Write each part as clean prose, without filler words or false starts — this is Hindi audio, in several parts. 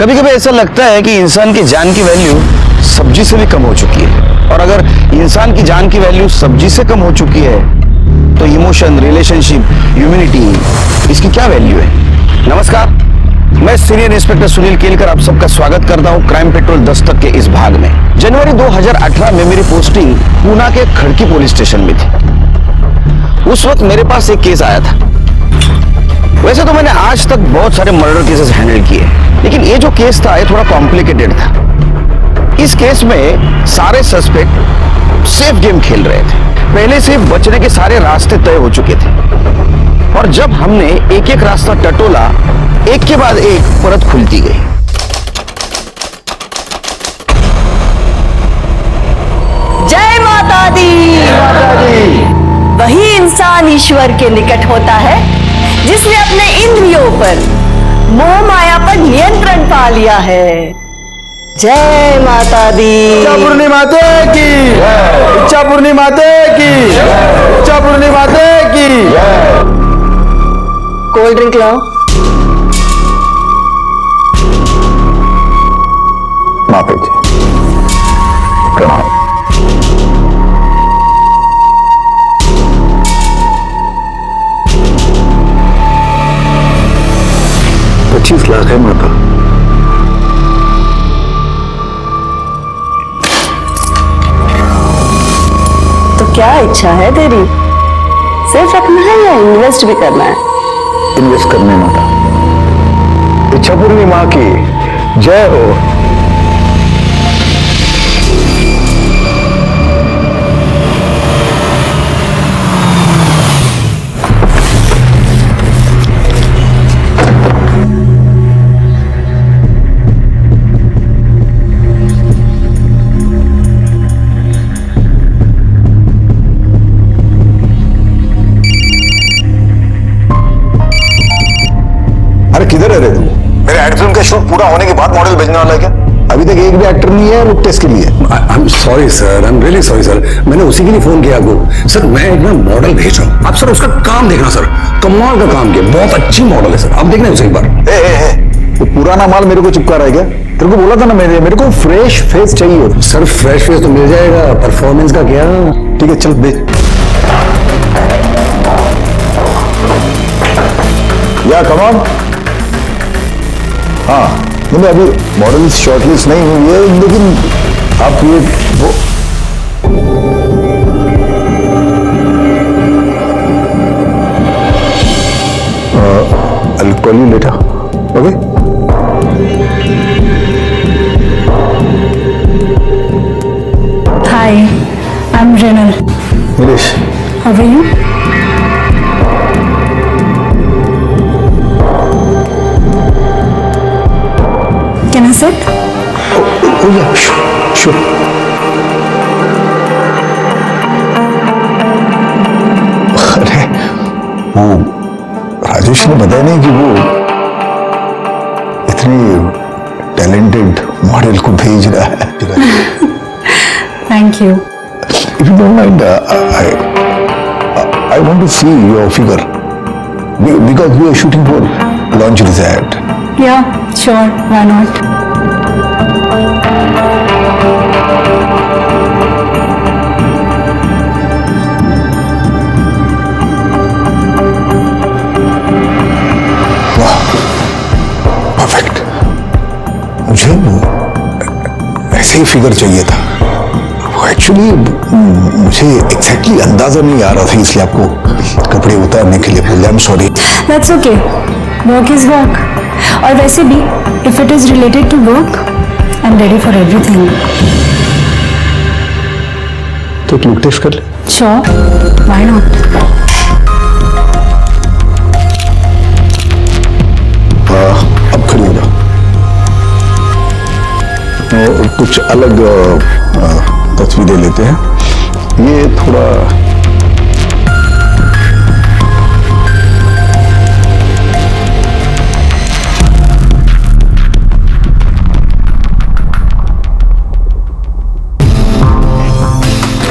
कभी कभी ऐसा लगता है कि इंसान की जान की वैल्यू सब्जी से भी कम हो चुकी है। और अगर इंसान की जान की वैल्यू सब्जी से कम हो चुकी है तो इमोशन, रिलेशनशिप, ह्यूमैनिटी, इसकी क्या वैल्यू है? नमस्कार, मैं सीनियर इंस्पेक्टर सुनील केलकर आप सबका स्वागत करता हूं क्राइम पेट्रोल दस्तक के इस भाग में। जनवरी 2018 में मेरी पोस्टिंग पूना के खड़की पुलिस स्टेशन में थी। उस वक्त मेरे पास एक केस आया था। वैसे तो मैंने आज तक बहुत सारे मर्डर केसेस हैंडल किए, लेकिन ये जो केस था ये थोड़ा कॉम्प्लिकेटेड था। इस केस में सारे सस्पेक्ट सेफ गेम खेल रहे थे। पहले से बचने के सारे रास्ते तय हो चुके थे और जब हमने एक एक रास्ता टटोला, एक के बाद एक परत खुलती गई। जय माता दी। माता दी। वही इंसान ईश्वर के निकट होता है जिसने अपने इंद्रियों पर, मोह माया पर नियंत्रण पा लिया है। जय माता दी। इच्छापूर्णी माते की, इच्छापूर्णी माते की, इच्छापूर्णी माते की। कोल्ड ड्रिंक लाओ। माता जी प्रणाम। 25 लाख है माता। तो क्या इच्छा है तेरी? सिर्फ रखना है या इन्वेस्ट भी करना है? इन्वेस्ट करने माता। इच्छापूर्णी माँ की जय हो। किधर है रे तू? मेरे एड फिल्म का शूट पूरा होने के बाद मॉडल भेजने वाला है क्या? अभी तक एक भी एक्टर नहीं है लुक टेस्ट के लिए। I am sorry sir, I am really sorry sir. मैंने उसी के लिए फोन किया आपको। सर मैं एक ना मॉडल भेज रहा हूँ, आप सर उसका काम देखना सर। कमाल का काम किया, बहुत अच्छी मॉडल है सर, आप देखना उसे एक बार। तो पुराना माल मेरे को चिपका रहा है क्या? तेरे को बोला था ना मेरे को फ्रेश फेस चाहिए। सर फ्रेश फेस तो मिल जाएगा, परफॉर्मेंस का क्या? ठीक है चल भेज। या कमाल। हाँ नहीं, अभी मॉडल्स शॉर्टलिस्ट नहीं हुई है, लेकिन आप ये वो I'll call you later. Okay? Hi, I'm Renal. Nilesh. How are you? Can I sit? Oh yeah, sure. अरे वो राजेश ने बताया नहीं कि वो इतनी टैलेंटेड मॉडल को भेज रहा है। Thank you. If you don't mind, I want to see your figure because we are shooting for lingerie ad. Yeah, sure. Why not? Perfect. मुझे ऐसे ही फिगर चाहिए था। एक्चुअली मुझे एग्जैक्टली अंदाजा नहीं आ रहा था, इसलिए आपको कपड़े उतारने के लिए बोला। I am sorry. That's okay. Work is work. और वैसे भी, if it is related to work, I'm ready for everything. तो एक लुक टेस्ट कर ले। Sure. Why not? अब खड़ी हो जाओ। कुछ अलग तस्वीरें लेते हैं। ये थोड़ा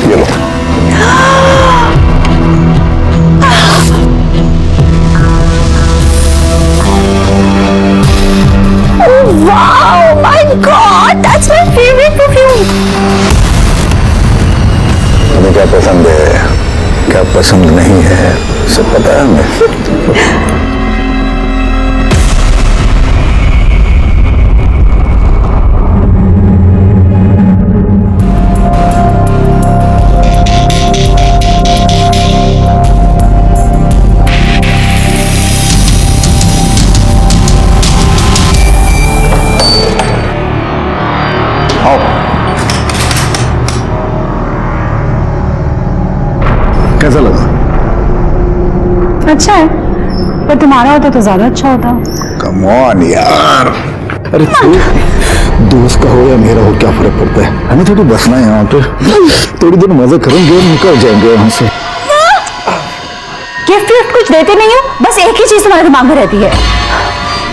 ये लो। Wow, my God, that's my favorite perfume. तुम्हें क्या पसंद है, क्या पसंद नहीं है, सब पता है हमें। कैसा लगा? अच्छा है, पर तुम्हारा होता तो ज्यादा अच्छा होता। कम ऑन यार, अरे दोस्त का हो या मेरा हो क्या फर्क पड़ता है, हमें थोड़ी बसना है यहाँ पे, थोड़ी देर मजे करेंगे और निकल जाएंगे यहाँ से। गिफ्ट विफ्ट कुछ देते नहीं हो, बस एक ही चीज तुम्हारे दिमाग में रहती है,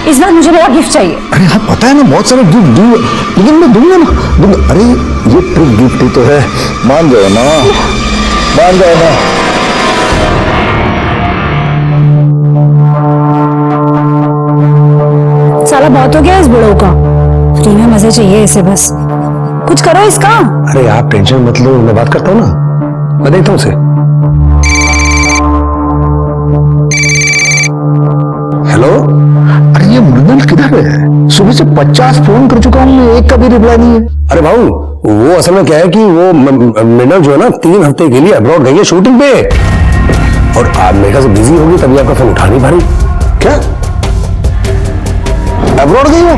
इस बार मुझे मेरा गिफ्ट चाहिए। अरे हाँ पता है ना, बहुत सारे गिफ्ट दूंगा, लेकिन मैं दूंगा ना। अरे ये ट्रिप गिफ्ट ही तो है, मान जाओ ना, मान जाओ ना। साला बहुत हो गया इस बुढ़ऊ का, फ्री में मजे चाहिए इसे, बस कुछ करो इसका। अरे आप टेंशन मत लो, मैं बात करता हूँ ना, मैं देखता हूँ उसे। हेलो, अरे ये मृणाल किधर है? सुबह से 50 फोन कर चुका हूँ, एक का भी रिप्लाई नहीं है। अरे भाऊ, वो असल में क्या है कि वो मृणाल जो है ना 3 हफ्ते के लिए अब्रॉड गई है शूटिंग पे, और आप मेरे ख्याल से बिजी होगी तभी आपका फोन उठा नहीं पा रही। क्या अब्रॉड गई हो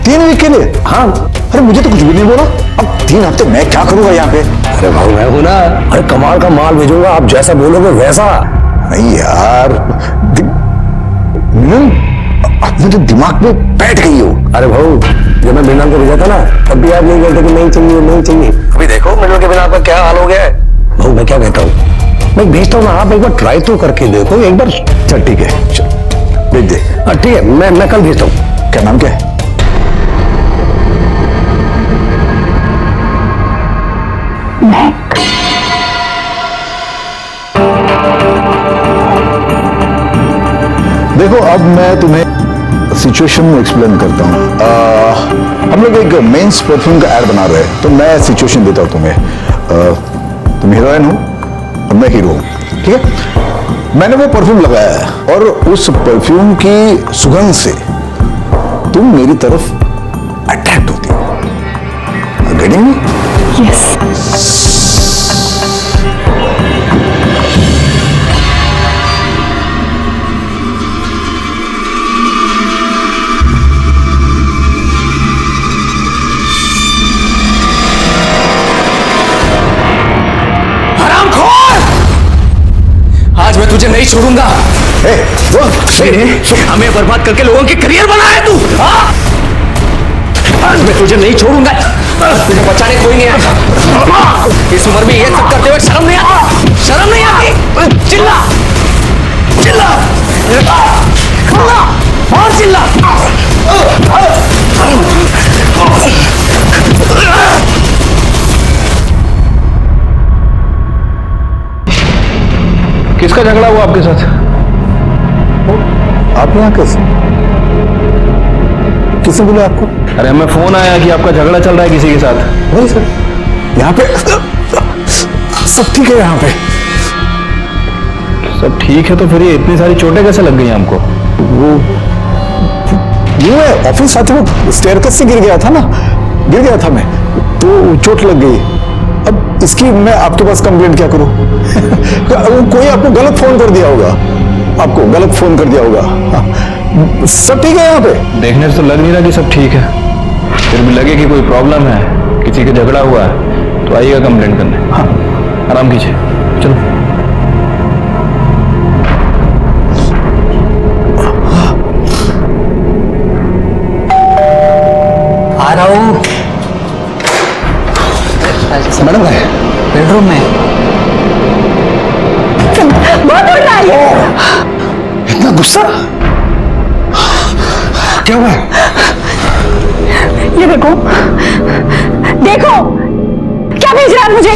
3 वीक के लिए? हाँ। अरे मुझे तो कुछ भी नहीं बोला। अब 3 हफ्ते मैं क्या करूंगा यहाँ पे? अरे भाऊ मैं हूं ना, अरे कमाल का माल भेजूंगा, आप जैसा बोलोगे वैसा। नहीं यार, मुझे दिमाग में बैठ गई हो। अरे भाऊ जब मैं मृणाल को भेजा था ना, तब भी आप नहीं बोलते कि नहीं चाहिए नहीं चाहिए। अभी देखो मृणाल के बिना आपका क्या हाल हो गया है। भाऊ मैं क्या कहता हूँ, मैं भेजता हूँ ना, आप एक बार ट्राई तो करके देखो एक बार। चल ठीक है, भेज दे। ठीक है, मैं कल भेजता हूँ। क्या नाम क्या है? देखो अब मैं तुम्हें सिचुएशन एक्सप्लेन करता हूँ। हम लोग एक मेंस परफ्यूम का ऐड बना रहे हैं, तो मैं सिचुएशन देता हूँ तुम्हें। तुम हीरोइन हो और मैं हीरो हूँ, ठीक है? मैंने वो परफ्यूम लगाया है और उस परफ्यूम की सुगंध से तुम मेरी तरफ अट्रैक्ट होती हो। Getting me? यस। आज मैं तुझे नहीं छोड़ूंगा। हमें बर्बाद करके लोगों के करियर बनाया है तू। आज मैं तुझे नहीं छोड़ूंगा, तुझे बचाने कोई नहीं आएगा। इस उम्र में ये सब करते हुए शर्म नहीं आती? शर्म नहीं आती? चिल्ला चिल्ला और चिल्ला। किसका झगड़ा हुआ आपके साथ? आप यहाँ कैसे? किसने बोला आपको? अरे हमें फोन आया कि आपका झगड़ा चल रहा है किसी के साथ। नहीं सर, यहाँ पे सब ठीक है। यहाँ पे सब ठीक है, तो फिर ये इतनी सारी चोटें कैसे लग गई हमको? वो यूं है, ऑफिस आते वक्त स्टेयरकेस से गिर गया था ना, गिर गया था मैं, तो चोट लग गई। अब इसकी मैं आपके पास कंप्लेंट क्या करूं? कोई आपको गलत फोन कर दिया होगा, आपको गलत फोन कर दिया होगा। हाँ, सब ठीक है यहाँ पे? देखने से तो लग नहीं रहा कि सब ठीक है, फिर भी लगे कि कोई प्रॉब्लम है, किसी का झगड़ा हुआ है, तो आइएगा कंप्लेंट करने। हाँ आराम कीजिए, चलो। आ रहा हूँ। मैडम है बेडरूम में। इतना गुस्सा क्या हुआ? ये देखो, देखो क्या भेज रहा है मुझे।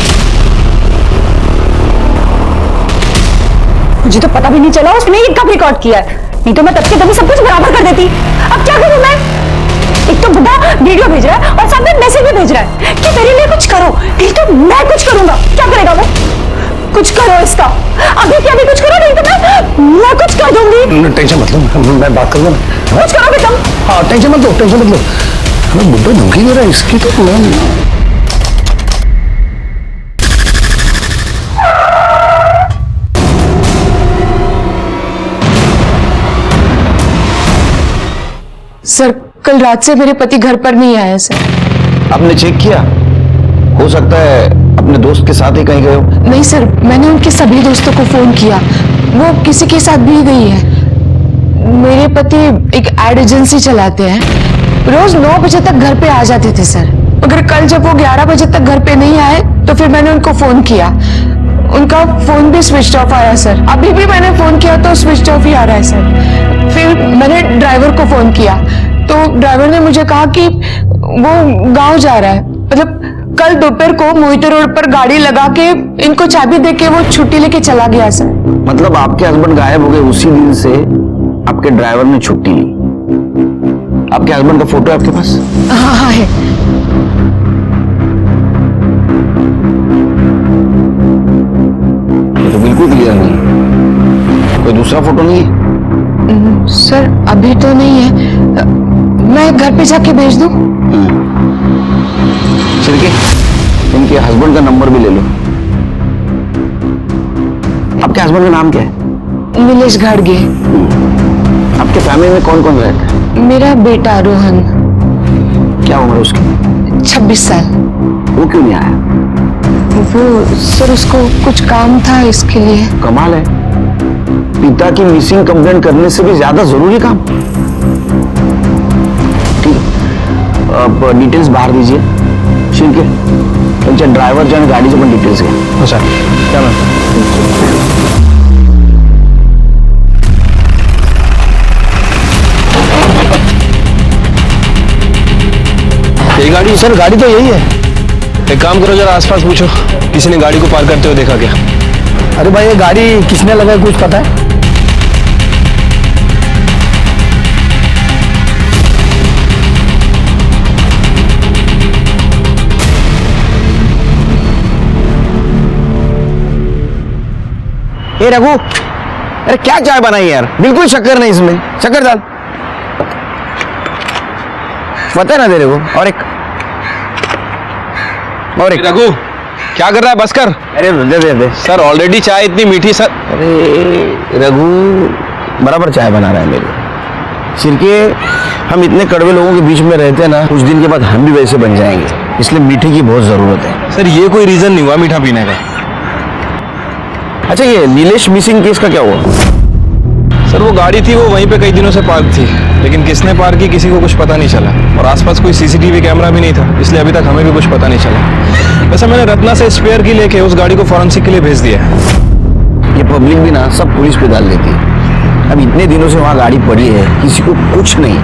मुझे तो पता भी नहीं चला उसने ये कब रिकॉर्ड किया है, नहीं तो मैं तब के तभी सब कुछ बराबर कर देती। अब क्या करूं मैं? एक तो बुढ़ा वीडियो भेज रहा है और साथ में मैसेज भी भेज रहा है कि मेरे लिए कुछ करो। नहीं तो मैं कुछ करूंगा। क्या करेगा वो? कुछ करो इसका, अभी क्या भी कुछ करो, नहीं तो मैं कुछ कर दूंगी। टेंशन मत लो, मैं बात कर लूँ ना। कुछ करो बेटा। हाँ टेंशन मत लो, टेंशन मत लो। हमें बुढ़ा धमकी दे रहा है इसकी तो मैं सर कल रात से मेरे पति घर पर नहीं आए सर। आपने चेक किया? हो सकता है अपने दोस्त के साथ ही कहीं गए हो। नहीं सर, मैंने उनके सभी दोस्तों को फोन किया, वो किसी के साथ भी गई है। मेरे पति एक एड एजेंसी चलाते हैं, रोज 9 बजे तक घर पे आ जाते थे सर। मगर कल जब वो 11 बजे तक घर पे नहीं आए तो फिर मैंने उनको फोन किया, उनका फोन भी स्विच ऑफ आया सर। अभी भी मैंने फोन किया तो स्विच ऑफ ही आ रहा है सर। फिर मैंने ड्राइवर को फोन किया तो ड्राइवर ने मुझे कहा कि वो गांव जा रहा है। मतलब कल दोपहर को मोहिते रोड पर गाड़ी लगा के इनको चाबी देके वो छुट्टी लेके चला गया सर। मतलब आपके हस्बैंड गायब हो गए उसी दिन से आपके ड्राइवर ने छुट्टी ली। आपके हस्बैंड का फोटो है आपके पास? हाँ हाँ है। तो बिल्कुल क्लियर नहीं। कोई दूसरा फोटो नहीं है? सर अभी तो नहीं है, मैं घर पे जाके भेज दूं? छिड़के इनके हस्बैंड का नंबर भी ले लो। आपके हस्बैंड का नाम क्या है? नीलेश घाड़गे। आपके फैमिली में कौन कौन रहता है? मेरा बेटा रोहन। क्या उम्र है उसकी? 26 साल। वो क्यों नहीं आया? वो सर उसको कुछ काम था इसके लिए। कमाल है, पिता की मिसिंग कंप्लेंट करने से भी ज्यादा जरूरी काम। ठीक है, अब डिटेल्स बाहर दीजिए। ठीक है, त्यांच्या ड्रायव्हरच्या आणि गाडीचे पण डिटेल्स घ्या। अच्छा क्या मैम? यही गाड़ी? सर गाड़ी तो यही है। एक काम करो, जरा आसपास पूछो, किसी ने गाड़ी को पार करते हुए देखा क्या? अरे भाई ये गाड़ी किसने लगाई कुछ पता है? ए रघु, अरे क्या चाय बनाई यार, बिल्कुल शक्कर नहीं इसमें, शक्कर डाल। पता है ना तेरे को? और एक रघु क्या कर रहा है? बस कर। अरे दे दे दे। सर ऑलरेडी चाय इतनी मीठी सर। अरे रघु बराबर चाय बना रहा है मेरे। सिरके हम इतने कड़वे लोगों के बीच में रहते हैं ना, कुछ दिन के बाद हम भी वैसे बन जाएंगे, इसलिए मीठे की बहुत जरूरत है। सर ये कोई रीजन नहीं हुआ मीठा पीने का। अच्छा ये नीलेश मिसिंग केस का क्या हुआ? सर वो गाड़ी थी, वो वहीं पे कई दिनों से पार्क थी, लेकिन किसने पार्क की किसी को कुछ पता नहीं चला, और आसपास कोई सीसीटीवी कैमरा भी नहीं था, इसलिए अभी तक हमें भी कुछ पता नहीं चला। वैसे मैंने रत्ना से स्पेयर की लेके उस गाड़ी को फॉरेंसिक के लिए भेज दिया है। ये पब्लिक भी ना सब पुलिस पे डाल देती है। अब इतने दिनों से वहाँ गाड़ी पड़ी है, किसी को कुछ नहीं।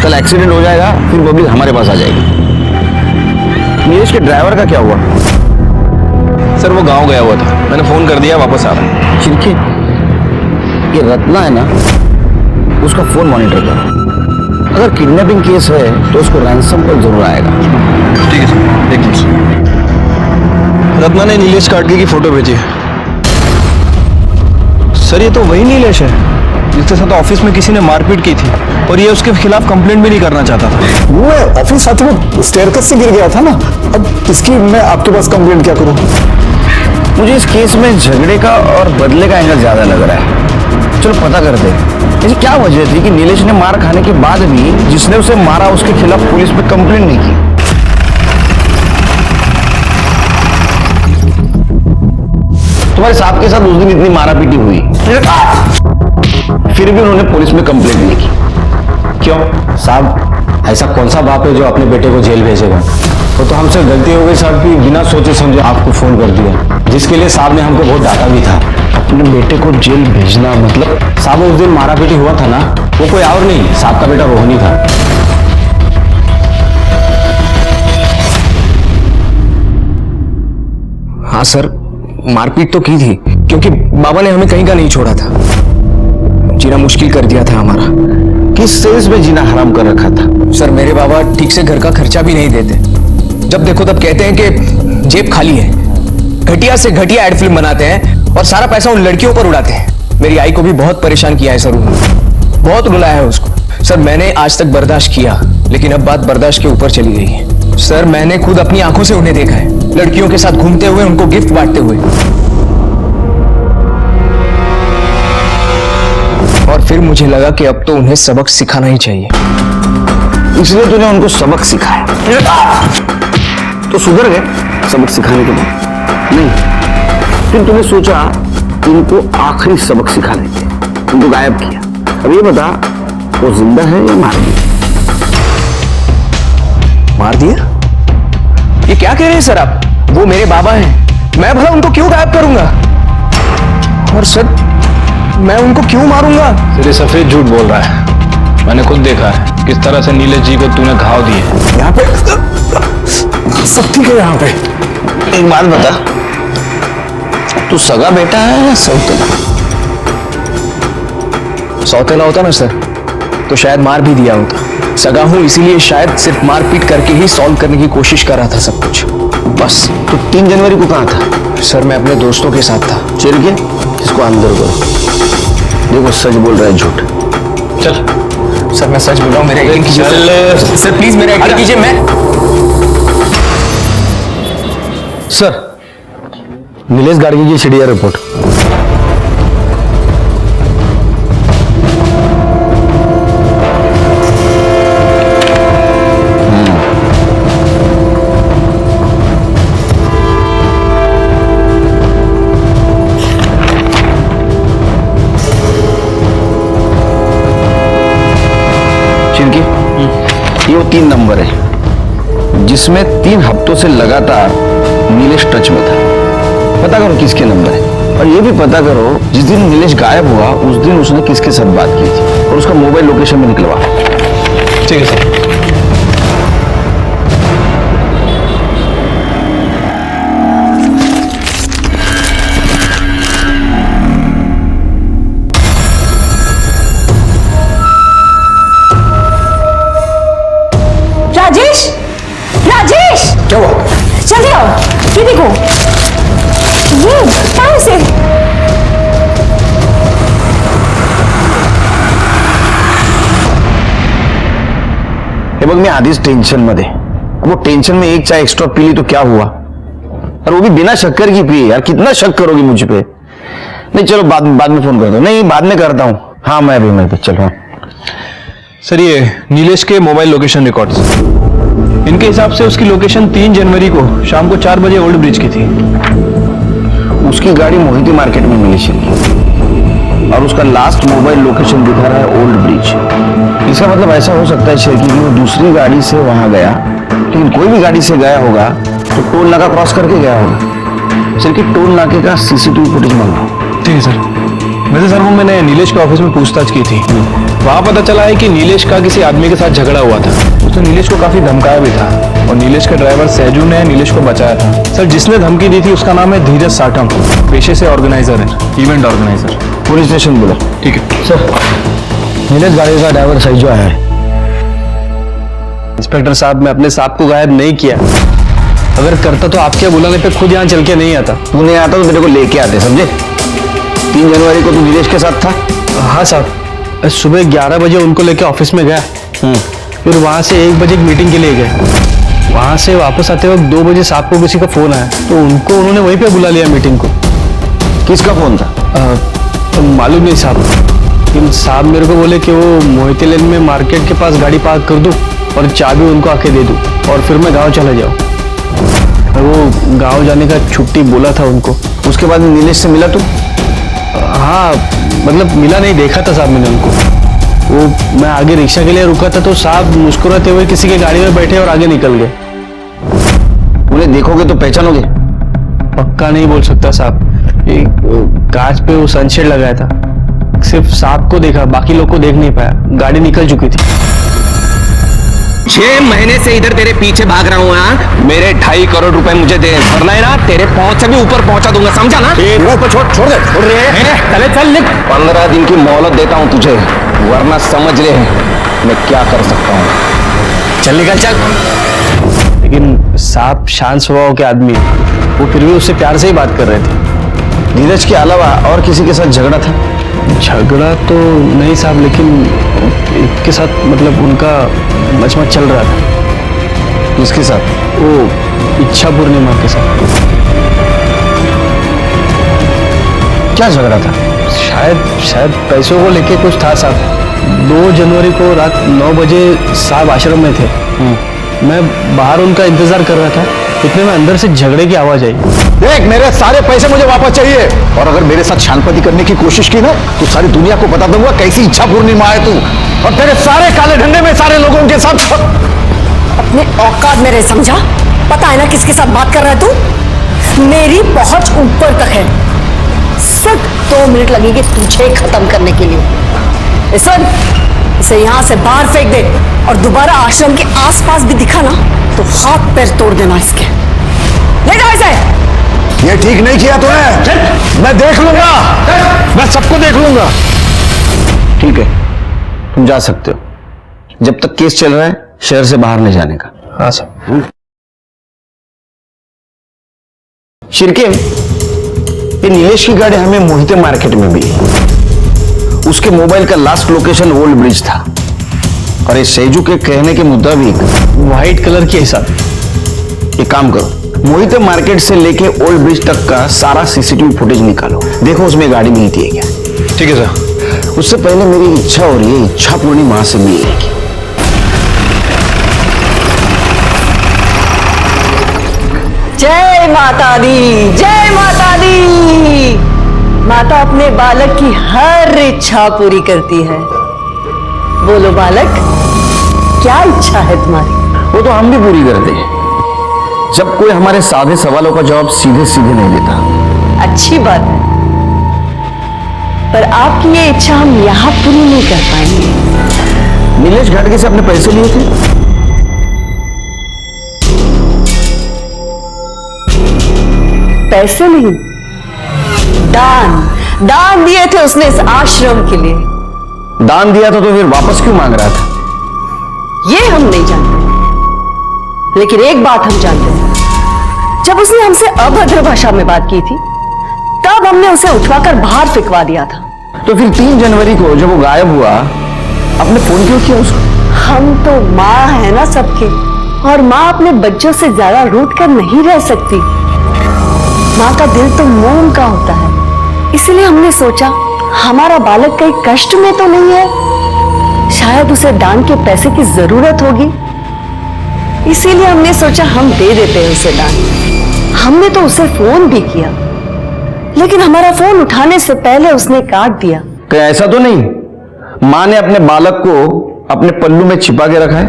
कल एक्सीडेंट हो जाएगा, फिर पब्लिक हमारे पास आ जाएगी। नीलेश के ड्राइवर का क्या हुआ? सर वो गांव गया हुआ था, मैंने फोन कर दिया, वापस आ रहा है। चिरके ये रत्ना है ना, उसका फोन मॉनिटर करो। अगर किडनैपिंग केस है तो उसको रैंसम कॉल जरूर आएगा। ठीक है सर, देख लीजिए। रत्ना ने नीलेश काटके की फोटो भेजी है। सर ये तो वही नीलेश है जिसके साथ ऑफिस में किसी ने मारपीट की थी, और ये उसके खिलाफ कंप्लेंट भी नहीं करना चाहता था। वो है ऑफिस साथी, वो स्टेयरकेस से गिर गया था ना। अब इसकी मैं आपके पास कंप्लेंट क्या करूं? मुझे इस केस में झगड़े का और बदले का एंगल ज्यादा लग रहा है। चलो पता करते हैं ऐसी क्या वजह थी कि नीलेश ने मार खाने के बाद भी जिसने उसे मारा उसके खिलाफ पुलिस में कंप्लेंट नहीं की। तुम्हारे साहब के साथ उस दिन इतनी मारापीटी हुई, फिर भी उन्होंने पुलिस में कंप्लेंट नहीं की। क्यों? साहब ऐसा कौन सा बाप है जो अपने बेटे को जेल भेजेगा? वो तो हमसे गलती हो गई साहब की, बिना सोचे समझे आपको फोन कर दिया, जिसके लिए साहब ने हमको बहुत डांटा भी था। अपने बेटे को जेल भेजना मतलब? साहब उस दिन मारापीटी हुआ था ना, वो कोई और नहीं, साहब का बेटा रोहन ही था। हाँ सर, मारपीट तो की थी, क्योंकि बाबा ने हमें कहीं का नहीं छोड़ा था, जीना मुश्किल कर दिया था हमारा। किस सेंस में जीना हराम कर रखा था? सर मेरे बाबा ठीक से घर का खर्चा भी नहीं देते। जब देखो तब कहते हैं कि जेब खाली है, घटिया से घटिया एड फिल्म बनाते हैं और सारा पैसा उन लड़कियों पर उड़ाते हैं। मेरी आई को भी बहुत परेशान किया है सर उन्होंने, बहुत रुलाया है उसको। सर मैंने आज तक बर्दाश्त किया, लेकिन अब बात बर्दाश्त के ऊपर चली गई है। सर मैंने खुद अपनी आंखों से उन्हें देखा है, लड़कियों के साथ घूमते हुए, उनको गिफ्ट बांटते हुए, और फिर मुझे लगा कि अब तो उन्हें सबक सिखाना ही चाहिए। इसलिए तूने उनको सबक सिखाया तो सुधर गए सबक सिखाने के बाद? नहीं, फिर तूने सोचा इनको आखिरी सबक सिखा लेते, उनको गायब किया। अब ये बता, वो जिंदा है या मार दिया? मार दिया? ये क्या कह रहे हैं सर आप? वो मेरे बाबा हैं, मैं भला उनको क्यों गायब करूंगा? और सर मैं उनको क्यों मारूंगा? सर ये सफेद झूठ बोल रहा है। मैंने खुद देखा है किस तरह से नीलेश जी को तूने घाव दिए। यहाँ पे सब ठीक है? यहाँ पे एक बात बता, तू सगा बेटा है या सौतेला? सौतेला होता ना सर तो शायद मार भी दिया होता। सगा हूं इसीलिए शायद सिर्फ मार पीट करके ही सॉल्व करने की कोशिश कर रहा था सब कुछ, बस। तो 3 जनवरी को कहाँ था? सर मैं अपने दोस्तों के साथ था। चल के इसको अंदर करो। देखो सच बोल रहा है झूठ? चल सर मैं सच बोल रहा हूँ, मेरे एक्टिंग कीजिए सर, प्लीज मेरे एक्टिंग कीजिए। मैं सर नीलेश गार्गी की सीडीआर रिपोर्ट। ये वो 3 नंबर है जिसमें 3 हफ्तों से लगातार नीलेश टच में था। पता करो किसके नंबर है, और ये भी पता करो जिस दिन नीलेश गायब हुआ उस दिन उसने किसके साथ बात की थी, और उसका मोबाइल लोकेशन में निकलवा। ठीक है सर। राजेश, राजेश, क्या हुआ? जल्दी आओ, ये देखो, ये कहाँ से? हे बघ, मी आधीच टेंशन मध्ये, वो टेंशन में एक चाय एक्स्ट्रा पी ली तो क्या हुआ, और वो भी बिना शक्कर की पी। यार कितना शक करोगी मुझ पे? नहीं चलो बाद में फोन कर दो। नहीं बाद में करता हूँ। हाँ मैं भी चल रहा हूँ। सर ये नीलेश के मोबाइल लोकेशन रिकॉर्ड्स, इनके हिसाब से उसकी लोकेशन 3 जनवरी को शाम को 4 बजे ओल्ड ब्रिज की थी। उसकी गाड़ी मोहिती मार्केट में मिली थी और उसका लास्ट मोबाइल लोकेशन दिखा रहा है ओल्ड ब्रिज। इसका मतलब ऐसा हो सकता है कि वो दूसरी गाड़ी से वहां गया, लेकिन कोई भी गाड़ी से गया होगा तो टोल नाका क्रॉस करके गया होगा। सर कि टोल नाके का सीसीटीवी फुटेज मंगाओ। ठीक है सर। वैसे सर वो मैंने नीलेश के ऑफिस में पूछताछ की थी, वहां पता चला है कि नीलेश का किसी आदमी के साथ झगड़ा हुआ था। उसने नीलेश को काफी धमकाया भी था और नीलेश के ड्राइवर सहजू ने नीलेश को बचाया था। सर जिसने धमकी दी थी उसका नाम है धीरज साठम, पेशे से ऑर्गेनाइजर है, इवेंट ऑर्गेनाइजर। पुलिस स्टेशन बोला। ठीक है सर नीलेश गाड़ी का ड्राइवर सहजू आया है। इंस्पेक्टर साहब मैं अपने साहब को गायब नहीं किया, अगर करता तो आपके बुलाने पे खुद यहाँ चल के नहीं आता। तू नहीं आता तो तेरे को लेके आते, समझे? 3 जनवरी को तू नीलेश के साथ था? हाँ साहब, सुबह 11 बजे उनको लेके ऑफिस में गया, फिर वहां से 1 बजे एक मीटिंग के लिए गए। वहां से वापस आते वक्त 2 बजे साहब को किसी का फोन आया तो उनको उन्होंने वहीं पे बुला लिया मीटिंग को। किसका फोन था? मालूम नहीं साहब, लेकिन साहब मेरे को बोले कि वो मोहिती लेन में मार्केट के पास गाड़ी पार्क कर दूं और चाबी उनको आके दे दूं और फिर मैं गाँव चला जाऊँ। वो गाँव जाने का छुट्टी बोला था उनको। उसके बाद नीलेश से मिला तू? हाँ मतलब मिला नहीं, देखा था साहब मैंने उनको। वो मैं आगे रिक्शा के लिए रुका था तो साहब मुस्कुराते हुए किसी के गाड़ी में बैठे और आगे निकल गए। उन्हें देखोगे तो पहचानोगे? पक्का नहीं बोल सकता साहब, ये कांच पे वो सनशेड लगाया था, सिर्फ साहब को देखा, बाकी लोग को देख नहीं पाया, गाड़ी निकल चुकी थी। 6 महीने से इधर तेरे पीछे भाग रहा हूँ। हाँ, मेरे 2.5 करोड़ रुपए मुझे दे, वरना है ना तेरे पहुंच से भी ऊपर पहुंचा दूंगा, समझा ना? छोड़ दे। चले चल निक। 15 दिन की मोहलत देता हूँ तुझे, वरना समझ ले मैं क्या कर सकता हूँ। चल निकल चल। लेकिन साहब शांत स्वभाव के आदमी, वो फिर भी उससे प्यार से ही बात कर रहे थे। धीरज के अलावा और किसी के साथ झगड़ा था? झगड़ा तो नहीं साहब, लेकिन इसके साथ मतलब उनका मचमच चल रहा था। किसके साथ? वो इच्छा पूर्णिमा के साथ। क्या झगड़ा था? शायद पैसों को लेके कुछ था साहब। 2 जनवरी को रात 9 बजे साहब आश्रम में थे। मैं बाहर उनका इंतजार कर रहा था, इतने में अंदर से झगड़े की आवाज आई। देख, मेरे सारे पैसे मुझे वापस चाहिए, और अगर मेरे साथ शांति करने की कोशिश की ना तो सारी दुनिया को बता दूंगा कैसी इच्छा पूर्णिमा है तू, और तेरे सारे काले धंधे में सारे लोगों के साथ। अपने औकात में रह, समझा? पता है ना किसके साथ बात कर रहा है तू? मेरी पहुंच ऊपर तक है। सिर्फ 2 मिनट लगेंगे तुझे खत्म करने के लिए। सुन, इसे यहां से बाहर फेंक दे, और दोबारा आश्रम के आसपास भी दिखा ना तो हाथ पैर तोड़ देना इसके। ले जाओ इसे। ये ठीक नहीं किया तूने। मैं देख लूंगा, मैं सबको देख लूंगा। ठीक है, तुम जा सकते हो, जब तक केस चल रहा है शहर से बाहर नहीं जाने का। हाँ साहब। शिरके, ये नीलेश की गाड़ी हमें मोहिते मार्केट में मिली। उसके मोबाइल का लास्ट लोकेशन ओल्ड ब्रिज था, और ये सेजू के कहने के मुताबिक व्हाइट कलर की है साहब। एक काम करो, मोहिते मार्केट से लेके ओल्ड ब्रिज तक का सारा सीसीटीवी फुटेज निकालो, देखो उसमें गाड़ी मिलती है क्या। ठीक है सर। उससे पहले मेरी इच्छा हो रही है इच्छा पूर्णिमा से मिलने की। जय माता दी, जय माता दी। माता अपने बालक की हर इच्छा पूरी करती है। बोलो बालक, क्या इच्छा है तुम्हारी? वो तो हम भी पूरी करते हैं, जब कोई हमारे सादे सवालों का जवाब सीधे सीधे नहीं देता। अच्छी बात है, पर आपकी ये इच्छा हम यहां पूरी नहीं कर पाएंगे। नीलेश घाटगे से अपने पैसे लिए थे? पैसे नहीं, दान दिए थे उसने इस आश्रम के लिए। दान दिया था तो फिर वापस क्यों मांग रहा था? ये हम नहीं जानते, लेकिन एक बात हम जानते हैं, जब उसने हमसे अभद्र भाषा में बात की थी तब हमने उसे उठवाकर बाहर फेंकवा दिया था। तो फिर 3 जनवरी को जब वो गायब हुआ, आपने फोन क्यों किया उसको? हम तो माँ है ना सबकी, और माँ अपने बच्चों से ज्यादा रूठ कर नहीं रह सकती। माँ का दिल तो मोम का होता है, इसलिए हमने सोचा हमारा बालक कहीं कष्ट में तो नहीं है, शायद उसे दान के पैसे की जरूरत होगी, इसीलिए हमने सोचा हम दे देते हैं उसे दान। हमने तो उसे फोन भी किया, लेकिन हमारा फोन उठाने से पहले उसने काट दिया। क्या ऐसा तो नहीं माँ ने अपने बालक को अपने पल्लू में छिपा के रखा है?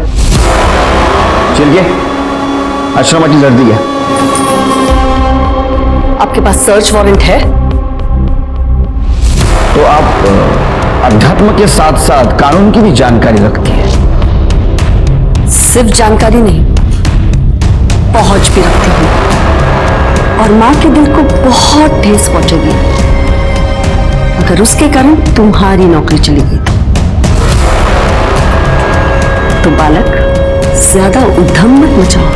चलिए, आश्रम जड़ दी है। आपके पास सर्च वारंट है? तो आप अध्यात्म के साथ साथ कानून की भी जानकारी रखती है? सिर्फ जानकारी नहीं, पहुंच भी रखती हूं, और मां के दिल को बहुत ठेस पहुंचेगी अगर उसके कारण तुम्हारी नौकरी चली गई तो बालक, ज्यादा उद्यम मत मचाओ,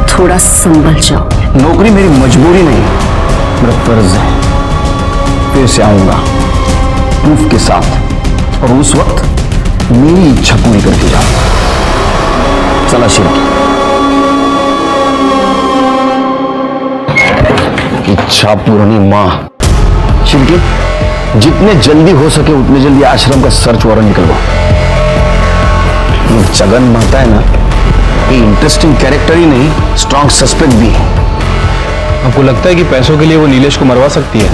थोड़ा संभल जाओ। नौकरी मेरी मजबूरी नहीं, मेरा फर्ज है। फिर से आऊंगा प्रूफ के साथ, और उस वक्त मेरी इच्छा पूरी करके जाऊंगा। चला शिव, इच्छा पूर्णिमा। शिव, जितने जल्दी हो सके उतने जल्दी आश्रम का सर्च वारंट निकलवाओ। ये जगन माता है ना, ये इंटरेस्टिंग कैरेक्टर ही नहीं, स्ट्रॉन्ग सस्पेक्ट भी है। आपको लगता है कि पैसों के लिए वो नीलेश को मरवा सकती है?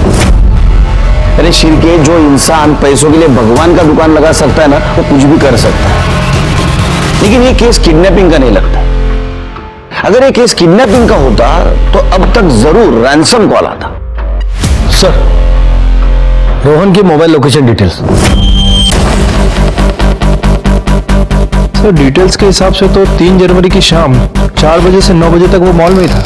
अरे शिरके, जो इंसान पैसों के लिए भगवान का दुकान लगा सकता है ना, वो कुछ भी कर सकता है। लेकिन ये केस किडनैपिंग का नहीं लगता। अगर ये केस किडनैपिंग का होता तो अब तक जरूर रैंसम कॉल आता। सर, रोहन की mobile location details. Sir details के हिसाब से तो 3 जनवरी की शाम 4 बजे से 9 बजे तक वो मॉल में ही था।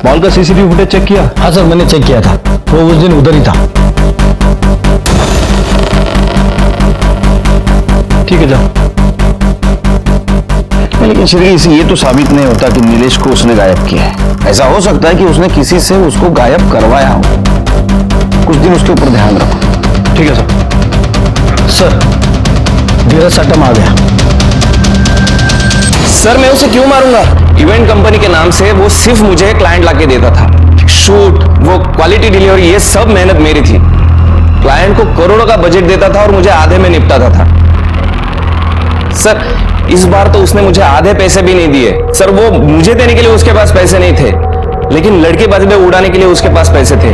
मॉल का सीसीटीवी फुटेज चेक किया? हाँ सर, मैंने चेक किया था, वो उस दिन उधर ही था। ठीक है, जाओ। लेकिन श्री, इसे ये तो साबित नहीं होता कि नीलेश को उसने गायब किया है। ऐसा हो सकता है कि उसने किसी से उसको गायब करवाया हो। कुछ दिन उसके ऊपर ध्यान रखो। ठीक है सर। सर, धीरज सटम आ गया। सर मैं उसे क्यों मारूंगा? इवेंट कंपनी के नाम से वो सिर्फ मुझे क्लाइंट लाके देता था। शूट, वो क्वालिटी डिलीवरी, ये सब मेहनत मेरी थी। क्लाइंट को करोड़ों का बजट देता था और मुझे आधे में निपटाता था। सर इस बार तो उसने मुझे आधे पैसे भी नहीं दिए। सर वो मुझे देने के लिए उसके पास पैसे नहीं थे, लेकिन लड़केबाजी में उड़ाने के लिए उसके पास पैसे थे।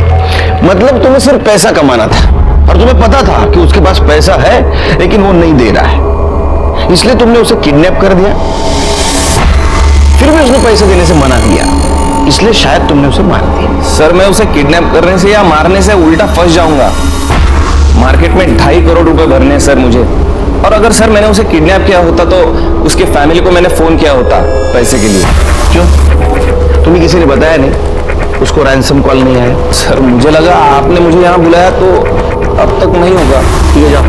मतलब तुम्हें सिर्फ पैसा कमाना था और तुम्हें पता था कि उसके पास पैसा है लेकिन वो नहीं दे रहा है, इसलिए तुमने उसे किडनैप कर दिया। फिर भी उसने पैसे देने से मना किया, इसलिए शायद तुमने उसे मार दिया। सर मैं उसे किडनैप करने से या मारने से उल्टा फंस जाऊंगा। मार्केट में 2.5 करोड़ रुपए भरने हैं सर मुझे। और अगर सर मैंने उसे किडनैप किया होता तो उसके फैमिली को मैंने फोन किया होता पैसे के लिए। क्यों? तुम्हें किसी ने बताया नहीं? उसको रैंसम कॉल नहीं आया? सर मुझे लगा आपने मुझे यहाँ बुलाया तो अब तक नहीं होगा। ठीक है, जाओ।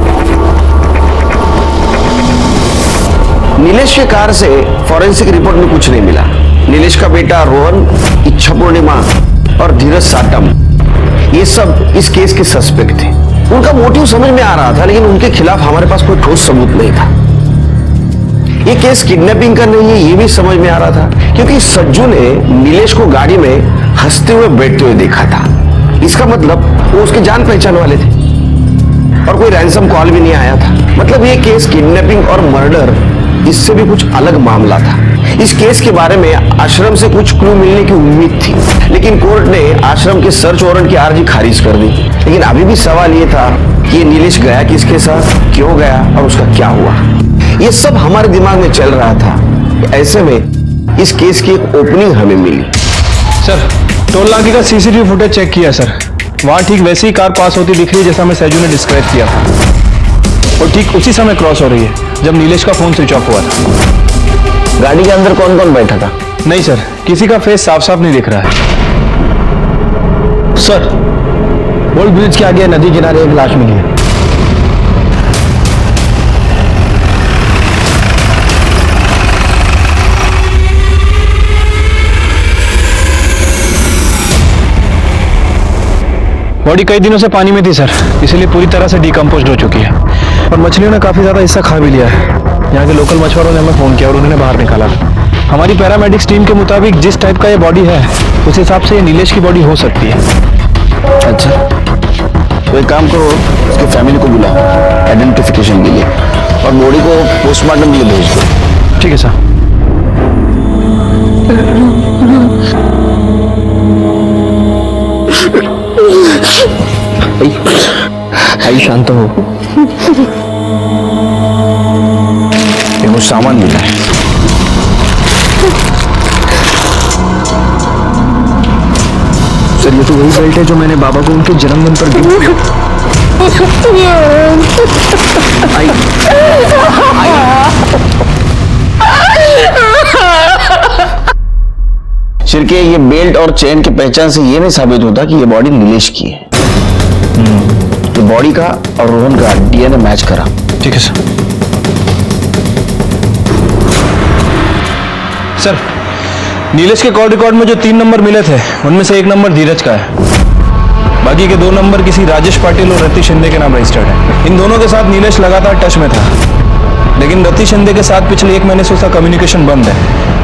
नीलेश के कार से फॉरेंसिक रिपोर्ट में कुछ नहीं मिला। नीलेश का बेटा रोहन, इच्छा पूर्णिमा और धीरज साटम, ये सब इस केस के सस्पेक्ट थे। उनका मोटिव समझ में आ रहा था, लेकिन उनके खिलाफ हमारे पास कोई ठोस सबूत नहीं था। ये केस किडनैपिंग का नहीं है, ये भी समझ में आ रहा था, क्योंकि सज्जू ने नीलेश को गाड़ी में हंसते हुए बैठते हुए देखा था। इसका मतलब वो उसके जान पहचान वाले थे और कोई रैंसम कॉल भी नहीं आया था। मतलब ये केस किडनैपिंग और मर्डर, इससे भी कुछ अलग मामला था। इस केस के बारे में आश्रम से कुछ क्लू मिलने की उम्मीद थी, लेकिन कोर्ट ने आश्रम के सर्च वारंट की अर्जी खारिज कर दी। लेकिन अभी भी सवाल ये था कि ये नीलेश गया किसके साथ, क्यों गया और उसका क्या हुआ। ये सब हमारे दिमाग में चल रहा था। ऐसे में इस केस की एक ओपनिंग हमें मिली। सर टोल नाके का सीसीटीवी फुटेज चेक किया सर, वहां ठीक वैसी ही कार पास होती दिख रही है जैसा मैं सैजू ने डिस्क्राइब किया था, और ठीक उसी समय क्रॉस हो रही है जब नीलेश का फोन स्विच ऑफ हुआ था। गाड़ी के अंदर कौन कौन बैठा था? नहीं सर, किसी का फेस साफ साफ नहीं दिख रहा है। सर, ओल्ड ब्रिज के आगे नदी किनारे एक लाश मिली है। बॉडी कई दिनों से पानी में थी सर, इसीलिए पूरी तरह से डिकम्पोज्ड हो चुकी है और मछलियों ने काफी ज्यादा हिस्सा खा भी लिया है। यहाँ के लोकल मछुआरों ने हमें फोन किया और उन्होंने बाहर निकाला। हमारी पैरामेडिक्स टीम के मुताबिक जिस टाइप का ये बॉडी है उस हिसाब से ये नीलेश की बॉडी हो सकती है। अच्छा, तो एक काम करो, उसके फैमिली को बुलाओ आइडेंटिफिकेशन के लिए और बॉडी को पोस्टमार्टम के लिए भेज दो। ठीक है सर। आई शांत हो, ये कुछ सामान मिला है। सर ये तो वही बेल्ट है जो मैंने बाबा को उनके जन्मदिन पर गिफ्ट किया। शिरके, ये बेल्ट और चेन की पहचान से ये नहीं साबित होता कि ये बॉडी नीलेश की है। तो बॉडी का और रोहन का डीएनए मैच करा। ठीक है सर। सर नीलेश के कॉल रिकॉर्ड में जो 3 नंबर मिले थे उनमें से 1 नंबर धीरज का है, बाकी के 2 नंबर किसी राजेश पाटिल और रति शिंदे के नाम रजिस्टर्ड है। इन दोनों के साथ नीलेश लगातार टच में था, लेकिन रति शिंदे के साथ पिछले 1 महीने से उसका कम्युनिकेशन बंद है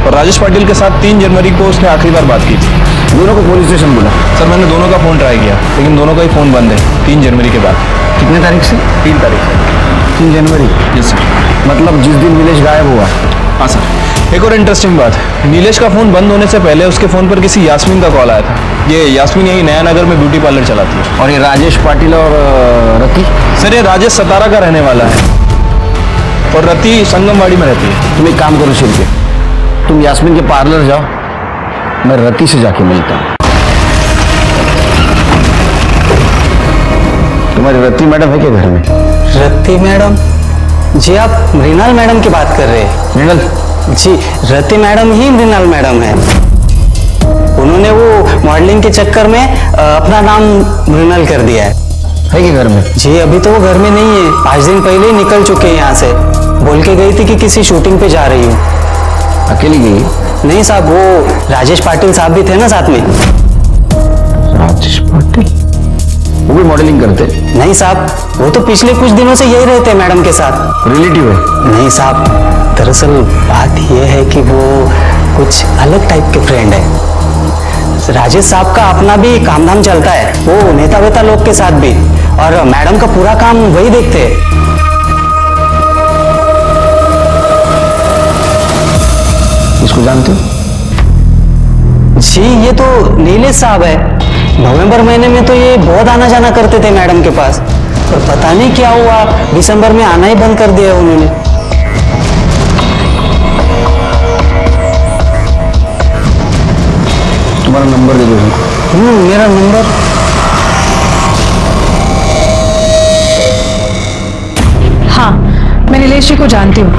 और राजेश पाटिल के साथ 3 जनवरी को उसने आखिरी बार बात की थी। दोनों को पुलिस स्टेशन बुला। सर मैंने दोनों का फोन ट्राई किया, लेकिन दोनों का ही फोन बंद है 3 जनवरी के बाद। कितने तारीख से? 3 तारीख से। 3 जनवरी? जी सर। मतलब जिस दिन नीलेश गायब हुआ? हाँ सर। एक और इंटरेस्टिंग बात, नीलेश का फोन बंद होने से पहले उसके फोन पर किसी यास्मीन का कॉल आया था। ये यास्मीन यही नया नगर में ब्यूटी पार्लर चलाती है। और ये राजेश पाटिल और रति? सर ये राजेश सतारा का रहने वाला है और रति संगमवाड़ी में रहती है। तुम एक काम करो शिरके, तुम यास्मीन के पार्लर जाओ, मैं रति से जाके मिलता हूँ। तुम्हारी रति मैडम है क्या घर में? रति मैडम? जी आप मृणाल मैडम की बात कर रहे हैं? मृणाल? जी रति मैडम ही मृणाल मैडम है। उन्होंने वो मॉडलिंग के चक्कर में अपना नाम मृणाल कर दिया है कि घर में? जी अभी तो वो घर में नहीं है, 5 दिन पहले ही निकल चुके हैं यहाँ से। बोल के गई थी कि किसी शूटिंग पे जा रही हूँ। अकेली गई? नहीं साहब, वो राजेश पाटिल साहब भी थे ना साथ में। राजेश पाटिल? वो भी मॉडलिंग करते? नहीं साहब, वो तो पिछले कुछ दिनों से यही रहते हैं मैडम के साथ। रिलेटिव है? नहीं साहब, दरअसल बात यह है कि वो कुछ अलग टाइप के फ्रेंड है। राजेश साहब का अपना भी काम धाम चलता है, वो नेता वेता लोग के साथ भी, और मैडम का पूरा काम वही देखते हैं। इसको जानते हो? जी ये तो नीलेश साहब है। नवंबर महीने में तो ये बहुत आना जाना करते थे मैडम के पास, पर पता नहीं क्या हुआ, दिसंबर में आना ही बंद कर दिया उन्होंने। तुम्हारा नंबर दे दो उनको। मेरा नंबर? हाँ, मैं नीलेश जी को जानती हूँ।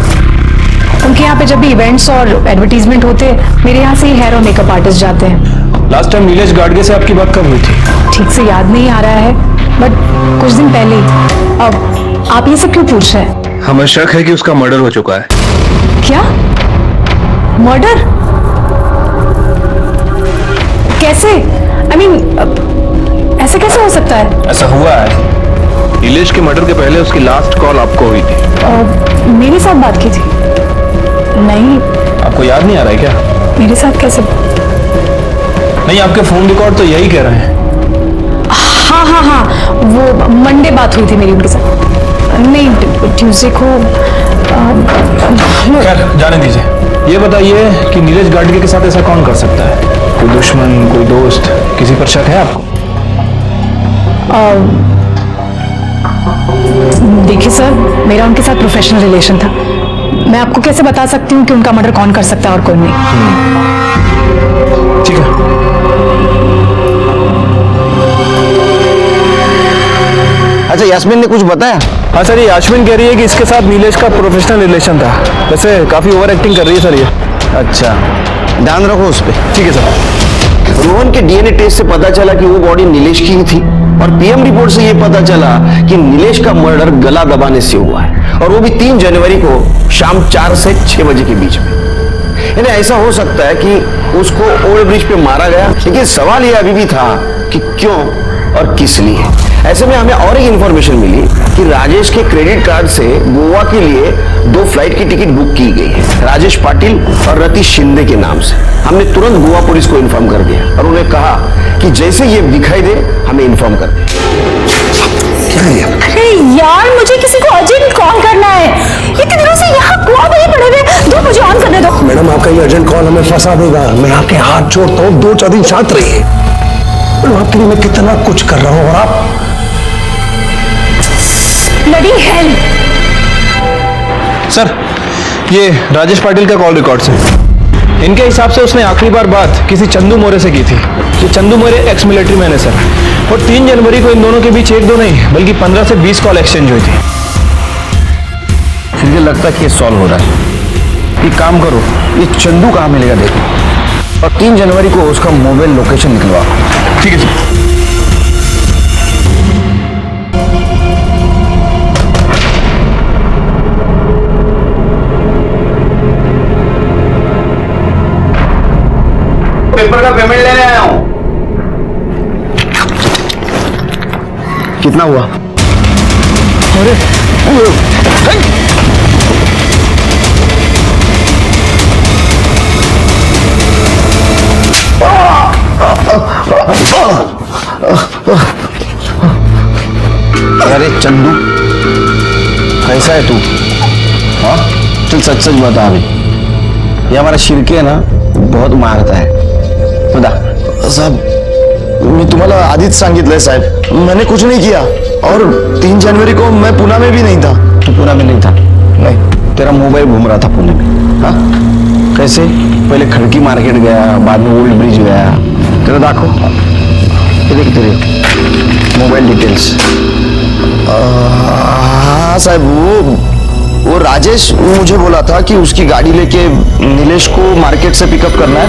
उनके यहाँ पे जब भी इवेंट्स और एडवर्टीजमेंट होते हैं, मेरे यहाँ से ही हेयर और मेकअप आर्टिस्ट जाते हैं। लास्ट टाइम नीलेश गाडगे से आपकी बात कब हुई थी? ठीक से याद नहीं आ रहा है, बट कुछ दिन पहले ही। अब आप ये सब क्यों पूछ रहे हैं? हमें शक है कि उसका मर्डर हो चुका है। क्या? मर्डर? कैसे? I mean, ऐसे कैसे हो सकता है? ऐसा हुआ है। नीलेश के मर्डर के पहले उसकी लास्ट कॉल आपको हुई थी। मेरे साथ बात की थी? नहीं। आपको याद नहीं आ रहा है क्या? मेरे साथ कैसे? नहीं, आपके फोन रिकॉर्ड तो यही कह रहे हैं। हाँ, वो मंडे बात हुई थी मेरी उनके साथ। नहीं, ट्यूसडे को। खैर जाने दीजिए। ये बताइए कि नीलेश गाडगे के साथ ऐसा कौन कर सकता है? कोई दुश्मन, कोई दोस्त, किसी पर शक है आपको? देखिए सर, मेरा उनके साथ प्रोफेशनल रिलेशन था। मैं आपको कैसे बता सकती हूँ कि उनका मर्डर कौन कर सकता है और कौन नहीं। ठीक है। अच्छा, यास्मीन ने कुछ बताया? हाँ सर, ये यास्मीन कह रही है कि इसके साथ नीलेश का प्रोफेशनल रिलेशन था। वैसे काफी ओवर एक्टिंग कर रही है सर ये। अच्छा, ध्यान रखो उस पर। ठीक है सर। रोहन के डीएनए टेस्ट से पता चला कि वो बॉडी नीलेश की ही थी, और पीएम रिपोर्ट से ये पता चला कि नीलेश का मर्डर गला दबाने से हुआ है, और वो भी 3 जनवरी को शाम 4 से 6 बजे के बीच में। यानी ऐसा हो सकता है कि उसको ओल्ड ब्रिज पे मारा गया, लेकिन सवाल ये अभी भी था कि क्यों और किस लिए। ऐसे में हमें और एक इंफॉर्मेशन मिली कि राजेश के क्रेडिट कार्ड से गोवा के लिए 2 फ्लाइट की टिकट बुक की गई है, राजेश पाटिल और रति शिंदे के नाम से। हमने तुरंत गोवा पुलिस को इन्फॉर्म कर दिया और उन्हें कहा कि जैसे ये दिखाई दे हमें इन्फॉर्म कर दे। अरे यार, मुझे किसी को अर्जेंट कॉल करना है। इतने दिनों से यहाँ कुआं में ही पड़े हुए। दो, मुझे ऑन करने दो। मैडम, आपका ये अर्जेंट कॉल हमें फंसा देगा। मैं आपके हाथ जोड़ता हूँ, 2-4 दिन शांत रहिए। आपके लिए मैं कितना कुछ कर रहा हूँ और आप ब्लडी हेल। सर, ये राजेश पाटिल का कॉल रिकॉर्ड है। इनके हिसाब से उसने आखिरी बार बात किसी चंदू मोरे से की थी। ये चंदू मोरे एक्स मिलिट्री मैन है सर, और 3 जनवरी को इन दोनों के बीच 1-2 नहीं बल्कि 15 से 20 कॉल एक्सचेंज हुई थी। मुझे लगता है कि ये सॉल्व हो रहा है। एक काम करो, ये चंदू कहाँ मिलेगा देखो, और 3 जनवरी को उसका मोबाइल लोकेशन निकलवा। ठीक है सर। पेपर का पेमेंट लेने आया हूं। कितना हुआ? अरे अरे चंदू, कैसा है तू? हाँ, चल सच सच बता। अभी ये हमारा शिरके है ना, बहुत मारता है। बता। साहब, मी तुम्हाला आधीच सांगितलंय साहेब, मैंने कुछ नहीं किया। और 3 जनवरी को मैं पुणे में भी नहीं था। तू पुणे में नहीं था? नहीं, तेरा मोबाइल घूम रहा था पुणे में। हाँ, कैसे? पहले खड़की मार्केट गया, बाद में ओल्ड ब्रिज गया। तेरा देखो, ये देख तेरे मोबाइल डिटेल्स। हाँ साहब, वो राजेश मुझे बोला था कि उसकी गाड़ी लेके नीलेश को मार्केट से पिकअप करना है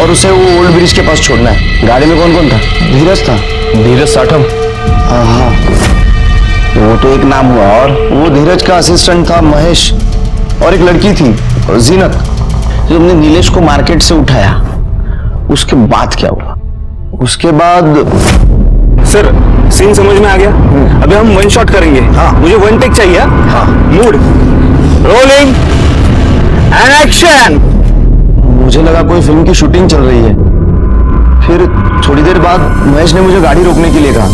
और उसे वो ओल्ड ब्रिज के पास छोड़ना है। गाड़ी में कौन कौन था? धीरज था। धीरज साठम। हाँ, वो तो एक नाम हुआ। और वो धीरज का असिस्टेंट था महेश, और एक लड़की थी जीनत। जो तुमने नीलेश को मार्केट से उठाया, उसके बाद क्या हुआ? उसके बाद सर सीन समझ में आ गया। अभी हम वन शॉट करेंगे। हाँ। मुझे वन टेक चाहिए। हाँ। Mood rolling and action. मुझे लगा कोई फिल्म की शूटिंग चल रही है। फिर थोड़ी देर बाद महेश ने मुझे गाड़ी रोकने के लिए कहा,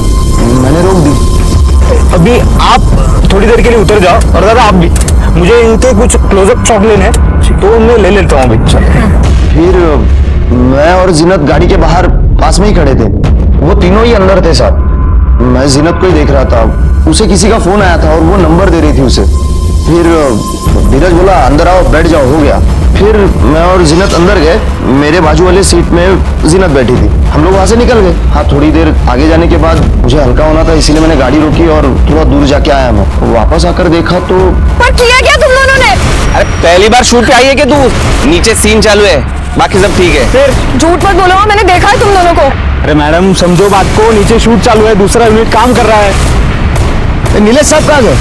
मैंने रोक दी। अभी आप थोड़ी देर के लिए उतर जाओ और दादा आप भी। मुझे इनके कुछ क्लोजअप शॉट लेने हैं तो मैं ले लेता हूँ अभी। फिर मैं और जीनत गाड़ी के बाहर पास में ही खड़े थे। वो तीनों ही अंदर थे साहब। मैं जीनत को ही देख रहा था। उसे किसी का फोन आया था और वो नंबर दे रही थी उसे। फिर धीरज बोला अंदर आओ, बैठ जाओ, हो गया। फिर मैं और जीनत अंदर गए। मेरे बाजू वाले सीट में जीनत बैठी थी। हम लोग वहां से निकल गए। हाँ, थोड़ी देर आगे जाने के बाद मुझे हल्का होना था, इसीलिए मैंने गाड़ी रोकी और थोड़ा दूर जाके आया। मैं वापस आकर देखा तो पर किया क्या तुम दोनों ने? अरे पहली बार शूट पे आई है कि तू? नीचे सीन चालू है, बाकी सब ठीक है। फिर झूठ मत बोलो, मैंने देखा है तुम दोनों को। अरे मैडम समझो बात को, नीचे शूट चालू है, दूसरा यूनिट काम कर रहा है। नीलेश साहब कहाँ गए?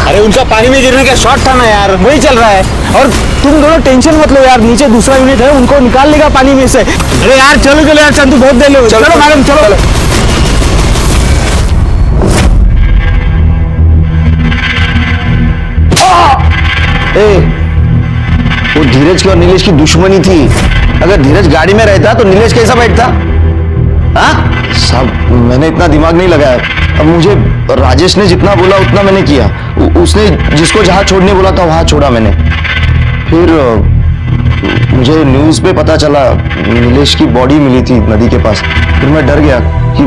अरे उनका पानी में गिरने का शॉट था ना यार, वही चल रहा है। और तुम दोनों टेंशन मत लो यार, नीचे दूसरा यूनिट है, उनको निकाल लेगा पानी में से। अरे यार चलो चलो यार, चंदू बहुत देर हो। चलो मैडम चलो। वो धीरज की और नीलेश की दुश्मनी थी। अगर धीरज गाड़ी में रहता तो नीलेश कैसा बैठता? हाँ साहब, मैंने इतना दिमाग नहीं लगाया। अब मुझे राजेश ने जितना बोला उतना मैंने किया। उसने जिसको जहां छोड़ने बोला था वहां छोड़ा मैंने। फिर मुझे न्यूज पे पता चला नीलेश की बॉडी मिली थी नदी के पास। फिर मैं डर गया कि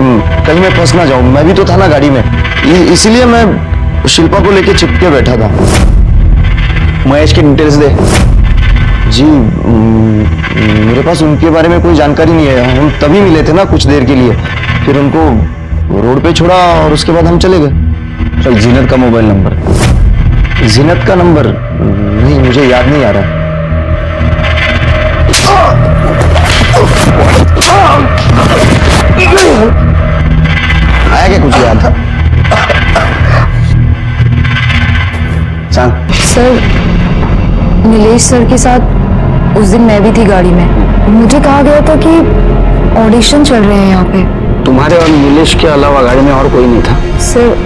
कहीं मैं फंस ना जाऊं। मैं भी तो था ना गाड़ी में, इसीलिए मैं शिल्पा को लेके चिपके बैठा था। महेश की डिटेल्स दे। जी, मेरे पास उनके बारे में कोई जानकारी नहीं है। हम तभी मिले थे ना कुछ देर के लिए। फिर उनको रोड पे छोड़ा और उसके बाद हम चले गए। चल, जीनत का मोबाइल नंबर। जीनत का नंबर नहीं, मुझे याद नहीं आ रहा। आया क्या कुछ याद? सांग। सर, नीलेश सर के साथ उस दिन मैं भी थी गाड़ी में। मुझे कहा गया था कि ऑडिशन चल रहे हैं यहाँ पे। तुम्हारे और नीलेश के अलावा गाड़ी में और कोई नहीं था? सर,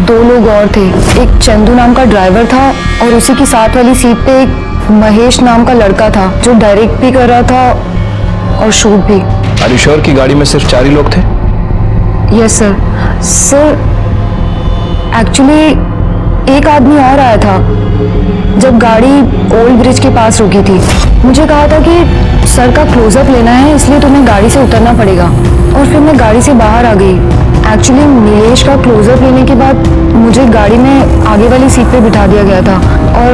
2 लोग और थे। एक चंदू नाम का ड्राइवर था और उसी की साथ वाली सीट पे एक महेश नाम का लड़का था जो डायरेक्ट भी कर रहा था और शूट भी। आर यू श्योर कि गाड़ी में सिर्फ 4 ही लोग थे? Yes sir. सर, एक्चुअली एक आदमी और आया था जब गाड़ी ओल्ड ब्रिज के पास रुकी थी। मुझे कहा था कि सर का क्लोजअप लेना है, इसलिए तुम्हें गाड़ी से उतरना पड़ेगा। और फिर मैं गाड़ी से बाहर आ गई। एक्चुअली नीलेश का क्लोजअप लेने के बाद मुझे गाड़ी में आगे वाली सीट पे बिठा दिया गया था और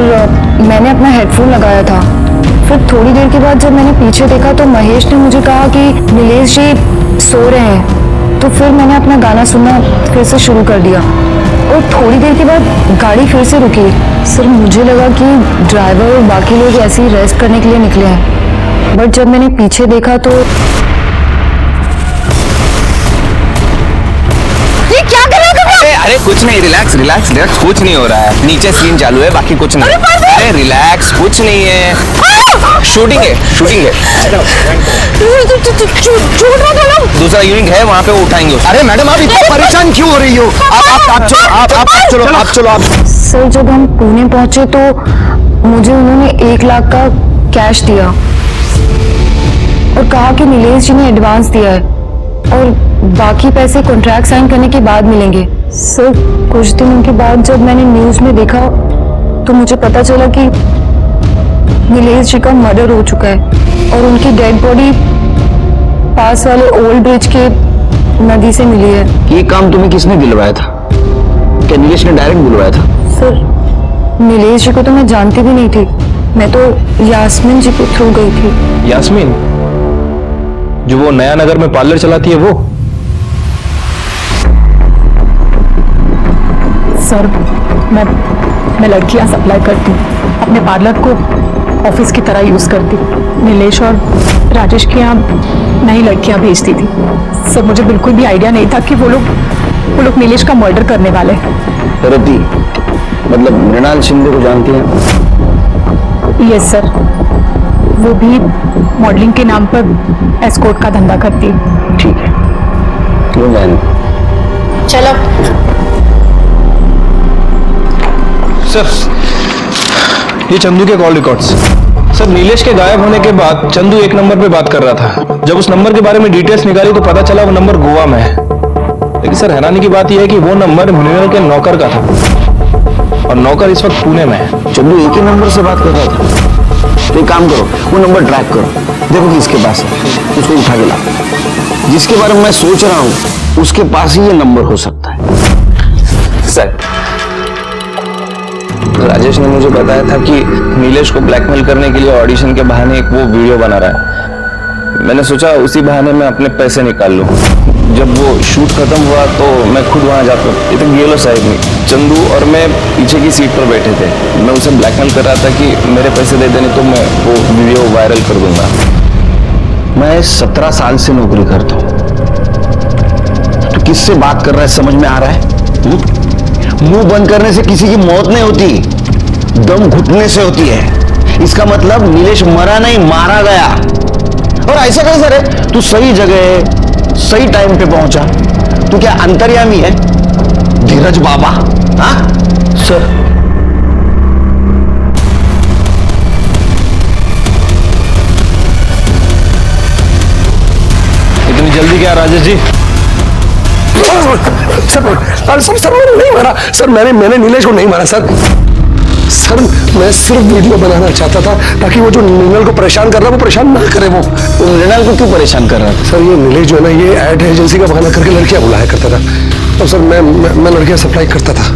मैंने अपना हेडफोन लगाया था। फिर थोड़ी देर के बाद जब मैंने पीछे देखा तो महेश ने मुझे कहा कि नीलेश जी सो रहे हैं। तो फिर मैंने अपना गाना सुनना फिर से शुरू कर दिया और थोड़ी देर के बाद गाड़ी फिर से रुकी। सर, मुझे लगा कि ड्राइवर और बाकी लोग ऐसे ही रेस्ट करने के लिए निकले हैं, बट जब मैंने पीछे देखा तो ये क्या कर रहे हो तुम लोग? अरे कुछ नहीं, रिलैक्स रिलैक्स रिलैक्स, कुछ नहीं हो रहा है। नीचे सीन चालू है, बाकी कुछ नहीं। अरे रिलैक्स, कुछ नहीं है। शूटिंग है, शूटिंग है। झूठ मत बोलो। दूसरा यूनिट है वहां पे, वो उठाएंगे उसको। अरे मैडम, आप इतना परेशान क्यों हो रही हो? आप चलो। सर, जब हम पुणे पहुंचे तो मुझे उन्होंने 1 लाख का कैश दिया और कहा कि नीलेश जी ने एडवांस दिया है और बाकी पैसे कॉन्ट्रैक्ट साइन करने के बाद मिलेंगे। सर, कुछ दिनों के बाद जब मैंने न्यूज में देखा तो मुझे पता चला कि नीलेश जी का मर्डर हो चुका है और उनकी डेड बॉडी पास वाले ओल्ड ब्रिज के नदी से मिली है। ये काम तुम्हें किसने दिलवाया था? क्या नीलेश ने डायरेक्ट बुलवाया था? सर, नीलेश जी को तो मैं जानती भी नहीं थी। मैं तो यास्मीन जी के थ्रू गई थी। यास्मीन, जो वो नया नगर में पार्लर चलाती है वो? सर, मैं मैं लड़कियां सप्लाई करती हूँ, अपने पार्लर को ऑफिस की तरह यूज करती। नीलेश और राजेश के यहाँ नई लड़कियां भेजती थी। सर मुझे बिल्कुल भी आइडिया नहीं था कि वो लोग नीलेश का मर्डर करने वाले हैं। रति, मतलब मृणाल शिंदे को जानती हैं? यस सर, वो भी मॉडलिंग के नाम पर एस्कॉर्ट का धंधा करती है। ठीक है, क्यों जाने। चलो सर, ये चंदू के कॉल रिकॉर्ड्स। सर, नीलेश के गायब होने के बाद चंदू एक नंबर पे बात कर रहा था। जब उस नंबर के बारे में डिटेल्स निकाली तो पता चला वो नंबर गोवा में है। लेकिन सर, हैरानी की बात यह है कि वो नंबर मृणाल के नौकर का था और नौकर इस वक्त पुणे में है। चंदू एक ही नंबर से बात कर रहा था। तो एक काम करो, वो नंबर ट्रैक करो, देखो किसके पास है, उसको उठा के लाओ। जिसके बारे में मैं सोच रहा हूँ उसके पास ही ये नंबर हो सकता है। सर, राजेश ने मुझे बताया था कि नीलेश को ब्लैकमेल करने के लिए ऑडिशन के बहाने एक वो वीडियो बना रहा है। मैंने सोचा उसी बहाने मैं अपने पैसे निकाल लूं। जब वो शूट खत्म हुआ तो मैं खुद वहां जाकर, ये तो गेलो साइड में, चंदू और मैं पीछे की सीट पर बैठे थे। मैं उसे ब्लैकमेल कर रहा था कि मेरे पैसे दे देने तो मैं वो वीडियो वायरल कर दूंगा। मैं 17 साल से नौकरी करता हूँ। तो किससे बात कर रहा है समझ में आ रहा है? मुंह बंद करने से किसी की मौत नहीं होती, दम घुटने से होती है। इसका मतलब नीलेश मरा नहीं, मारा गया। और ऐसा कैसे रे? तू सही जगह सही टाइम पे पहुंचा। तू क्या अंतर्यामी है? धीरज बाबा? हाँ सर, इतनी जल्दी क्या राजेश जी? सर मैंने नहीं मारा सर, मैंने नीलेश को नहीं मारा सर। सर मैं सिर्फ वीडियो बनाना चाहता था ताकि वो जो मृणाल को परेशान कर रहा है वो परेशान ना करे। वो मृणाल को क्यों परेशान कर रहा था? सर ये नीलेश जो है ना, ये एड एजेंसी का बहाना करके लड़कियां बुलाया करता था। और सर मैं लड़कियां सप्लाई करता था।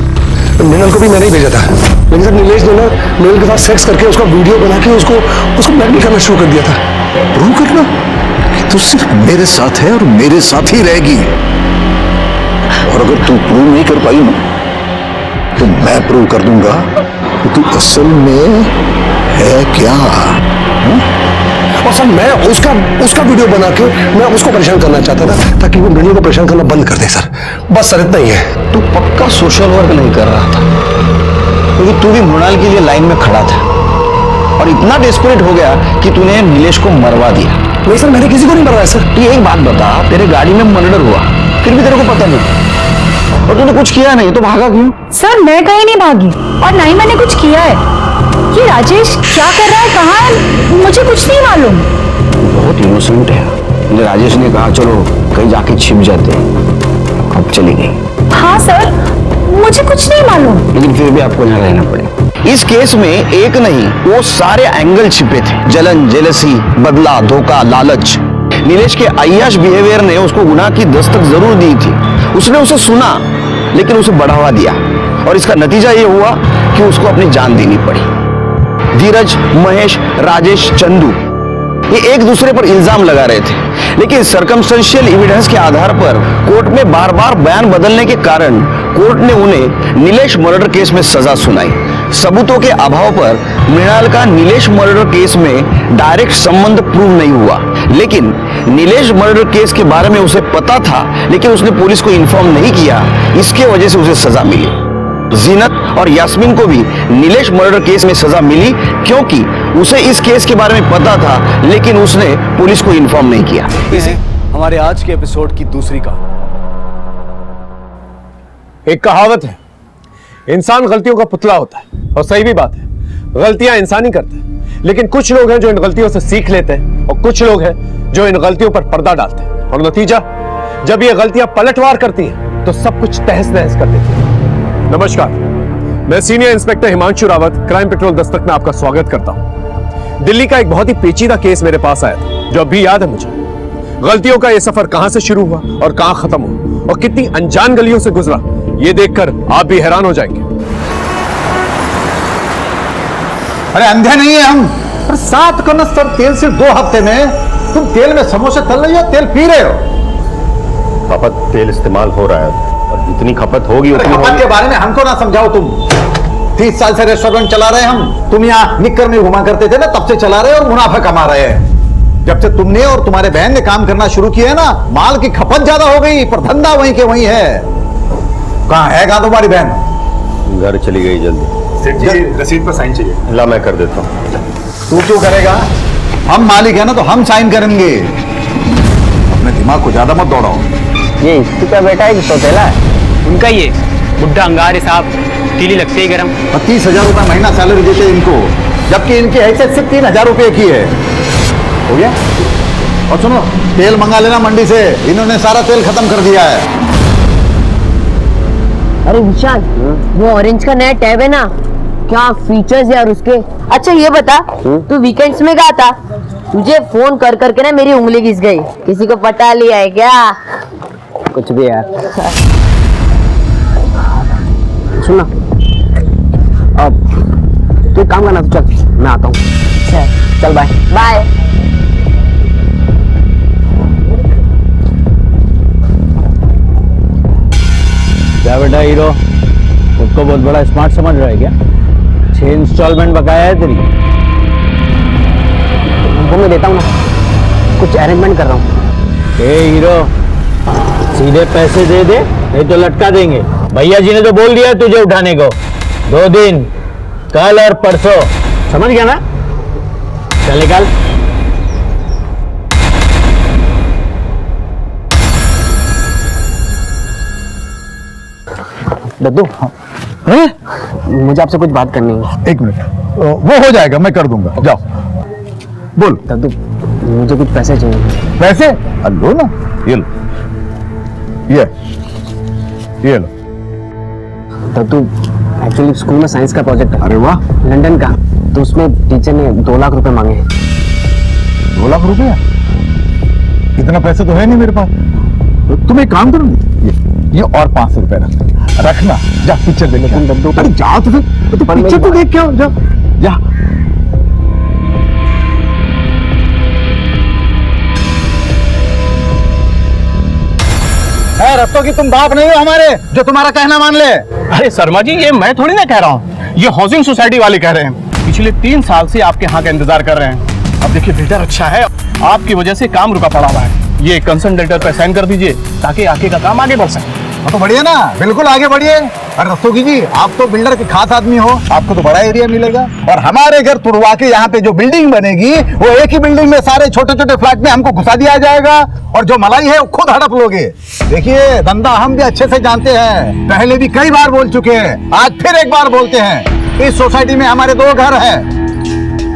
मृणाल को भी मैंने ही भेजा था। लेकिन सर नीलेश ने ना मृणाल के साथ सेक्स करके उसका वीडियो बना के उसको ब्लैकमेल करना शुरू कर दिया था। प्रूव करना? तू सिर्फ मेरे साथ है और मेरे साथ ही रहेगी। और अगर तू प्रूव नहीं कर पाई ना तो मैं प्रूव कर दूंगा कि तू असल में है क्या। और सर मैं उसका वीडियो बना के मैं उसको परेशान करना चाहता था ताकि वो मृणाल को परेशान करना बंद कर दे सर। बस सर इतना ही है। तू पक्का सोशल वर्क नहीं कर रहा था, क्योंकि तू भी मृणाल के लिए लाइन में खड़ा था और इतना डेस्परेट हो गया कि तूने नीलेश को मरवा दिया। नहीं सर, मैंने किसी को नहीं मरवाया सर। तू एक बात बता, तेरे गाड़ी में मर्डर हुआ फिर भी तेरे को पता नहीं और तूने कुछ किया नहीं, तो भागा क्यों? सर मैं कहीं नहीं भागी और ना ही मैंने कुछ किया है। ये राजेश क्या कर रहा है, कहाँ है, मुझे कुछ नहीं मालूम। बहुत इनोसेंट है। मुझे राजेश ने कहा चलो कहीं जाके छिप जाते हैं, अब चली गई। हाँ सर, मुझे कुछ नहीं मालूम। लेकिन फिर भी आपको यहाँ रहना पड़ेगा। इस केस में एक नहीं वो सारे एंगल छिपे थे। जलन, जेलसी, बदला, धोखा, लालच। नीलेश के अय्याश बिहेवियर ने उसको गुनाह की दस्तक जरूर दी थी। उसने उसे सुना लेकिन उसे बढ़ावा दिया और इसका नतीजा ये हुआ कि उसको अपनी जान देनी पड़ी। धीरज, महेश, राजेश, चंदू ये एक दूसरे पर इल्जाम लगा रहे थे, लेकिन सर्कमस्टेंशियल एविडेंस के आधार पर कोर्ट में बार बार बयान बदलने के कारण कोर्ट ने उन्हें नीलेश मर्डर केस में सजा सुनाई। सबूतों के अभाव पर मृणाल का नीलेश मर्डर केस में डायरेक्ट संबंध प्रूव नहीं हुआ, लेकिन नीलेश मर्डर केस के बारे में उसे पता था लेकिन उसने पुलिस को इन्फॉर्म नहीं किया, इसके वजह से उसे सजा मिली। जीनत और यास्मीन को भी नीलेश मर्डर केस में सजा मिली क्योंकि उसे इस केस के बारे में पता था लेकिन उसने पुलिस को इन्फॉर्म नहीं किया। हमारे आज के एपिसोड की दूसरी कहानी। एक कहावत है, इंसान गलतियों का पुतला होता है, और सही भी बात है, गलतियां इंसान ही करते हैं। लेकिन कुछ लोग हैं जो इन गलतियों से सीख लेते हैं और कुछ लोग हैं जो इन गलतियों पर पर्दा डालते हैं, और नतीजा जब ये गलतियां पलटवार करती हैं तो सब कुछ तहस नहस कर देती हैं। नमस्कार, मैं senior inspector Himanshu Rawat, crime petrol Dastak में आपका स्वागत करता हूं। दिल्ली का एक बहुत ही पेचीदा केस मेरे पास आया था जो अभी याद है मुझे। गलतियों का यह सफर कहां से शुरू हुआ और कहां खत्म हुआ और कितनी अनजान गलियों से गुजरा, ये देखकर आप भी हैरान हो जाएंगे। अरे अंधे नहीं है हम। 7 कनस्तर तेल सिर्फ 2 हफ्ते में तुम तेल में समोसे तल रही हो, तेल पी रहे हो। खपत तेल इस्तेमाल हो रहा है और जितनी खपत होगी उतनी खपत के बारे में हमको ना समझाओ तुम। 30 साल से रेस्टोरेंट चला रहे हैं हम। तुम यहाँ निक्कर में घुमा करते थे ना, तब से चला रहे हैं और मुनाफा कमा रहे हैं। जब से तुमने और तुम्हारे बहन ने काम करना शुरू किया है ना, माल की खपत ज्यादा हो गई, पर धंधा वहीं के वहीं है। कहाँ तुम्हारी बहन? घर चली गई जल्दी। सेठ जी रसीद पर साइन चाहिए। ला मैं कर देता हूँ। तू क्यों करेगा? हम मालिक है ना, तो हम साइन करेंगे। अपने दिमाग को ज्यादा मत दौड़ाओ। ये इसी का बेटा है कि सौतेला है? उनका ये बुढ़ा अंगार साहब तीली लगते ही गरम। 30,000 रुपए महीना सैलरी देते इनको, जबकि इनकी हैसियत सिर्फ 3,000 रुपए की है। हो गया? और सुनो, तेल मंगा लेना मंडी से, इन्होंने सारा तेल खत्म कर दिया है। अरे विशाल, वो ऑरेंज का नया टैब है ना, क्या फीचर्स यार उसके। अच्छा ये बता, तू वीकेंड्स में गया था, तुझे फोन कर करके ना मेरी उंगली घिस गई। किसी को पटा लिया है क्या? कुछ भी यार। सुन ना, अब तू एक काम करना, तो चल मैं आता हूँ। चल बाय बाय। क्या बेटा हीरो, खुद को बहुत बड़ा स्मार्ट समझ रहा है क्या? 6 इंस्टॉलमेंट बकाया है तेरी। वो मैं देता हूँ ना, कुछ अरेंजमेंट कर रहा हूँ। ए हीरो, सीधे पैसे दे दे, नहीं तो लटका देंगे। भैया जी ने तो बोल दिया तुझे उठाने को। 2 दिन, कल और परसों, समझ गया ना? चल निकाल। दद्दू, मुझे आपसे कुछ बात करनी है। 1 मिनट, वो हो जाएगा, मैं कर दूंगा। जाओ, बोल। दद्दू, मुझे कुछ पैसे चाहिए। पैसे? लो ना, ये लो, ये लो। दद्दू, एक्चुअली स्कूल में साइंस का प्रोजेक्ट है। अरे वाह, लंदन का, तो उसमें टीचर ने 2 लाख रुपए मांगे हैं। 2 लाख रुपया? इतना पैसे तो है नहीं मेरे पास। तो तुम एक काम करो, ये और 500 रुपए रखना। जा पिक्चर देख के। अरे जाओ तो फिर, तो पिक्चर तो देख के आओ, जा जा। रस्तों की तुम बाप नहीं हो हमारे, जो तुम्हारा कहना मान ले। अरे शर्मा जी, ये मैं थोड़ी ना कह रहा हूँ, ये हाउसिंग सोसाइटी वाले कह रहे हैं। पिछले 3 साल से आपके यहाँ का इंतजार कर रहे हैं। अब देखिए बिल्डर अच्छा है, आपकी वजह से काम रुका पड़ा हुआ है। ये कंसर्न लेटर पे साइन कर दीजिए ताकि आगे का काम आगे बढ़ सके। तो बढ़िया ना, बिल्कुल आगे बढ़िए। अरे रस्तोगी जी, आप तो बिल्डर के खास आदमी हो, आपको तो बड़ा एरिया मिलेगा। और हमारे घर तुड़वा के यहाँ पे जो बिल्डिंग बनेगी, वो एक ही बिल्डिंग में सारे छोटे छोटे फ्लैट में हमको घुसा दिया जाएगा, और जो मलाई है वो खुद हड़प लोगे। देखिए, धंधा हम भी अच्छे से जानते हैं, पहले भी कई बार बोल चुके हैं, आज फिर एक बार बोलते हैं। इस सोसाइटी में हमारे 2 घर हैं,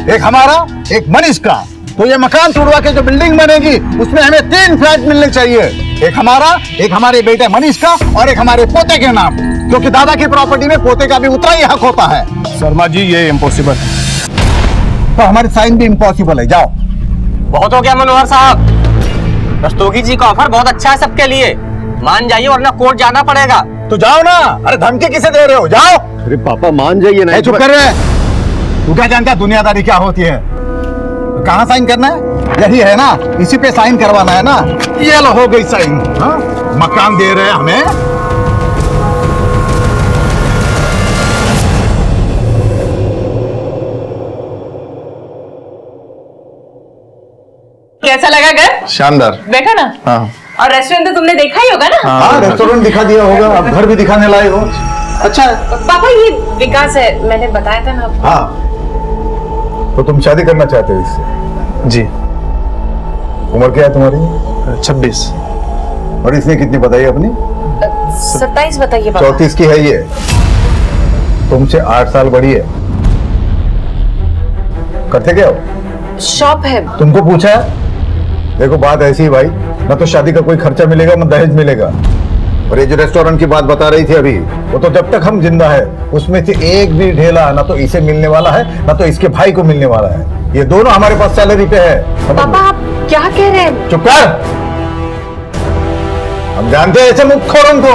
एक हमारा, एक मनीष का। तो ये मकान तोड़वा के जो बिल्डिंग बनेगी, उसमें हमें 3 फ्लैट मिलने चाहिए। एक हमारा, एक हमारे बेटे मनीष का, और एक हमारे पोते के नाम, क्योंकि दादा की प्रॉपर्टी में पोते का भी उतना ही हक होता है। शर्मा जी, ये इम्पॉसिबल है। तो हमारी साइन भी इम्पॉसिबल है। जाओ। बहुत हो गया मनोहर साहब, रस्तोगी जी का ऑफर बहुत अच्छा है सबके लिए, मान जाइए वरना कोर्ट जाना पड़ेगा। तो जाओ ना। अरे धमकी किसे दे रहे हो? जाओ। अरे पापा मान जाइए ना। चुप कर रहे। तू क्या जानता है दुनियादारी क्या होती है? कहाँ साइन करना है? यही है ना, इसी पे साइन करवाना है ना। ये लो, हो गई साइन। हाँ, मकान दे रहे हैं हमें। कैसा लगा घर? शानदार। देखा ना? हाँ। और रेस्टोरेंट तो तुमने देखा ही होगा ना? हाँ, रेस्टोरेंट दिखा दिया होगा, अब घर भी दिखाने लाए हो। अच्छा है। पापा, ये विकास है, मैंने बताया था ना आपको। हाँ, तो तुम शादी करना चाहते हो इससे? जी। उम्र क्या है तुम्हारी? 26। और इसने कितनी बताई अपनी? 27 बताइए पापा। 34 की है ये, तुमसे 8 साल बड़ी है। करते क्या हो? शॉप है। तुमको पूछा है? देखो बात ऐसी है भाई, ना तो शादी का कोई खर्चा मिलेगा ना दहेज मिलेगा। और ये जो रेस्टोरेंट की बात बता रही थी अभी, वो तो जब तक हम जिंदा है उसमें से एक भी ढेला ना तो इसे मिलने वाला है ना तो इसके भाई को मिलने वाला है। ये दोनों हमारे पास सैलरी पे है। पापा आप क्या कह रहे हैं? चुप कर। हम जानते हैं ऐसे मुखोरों को,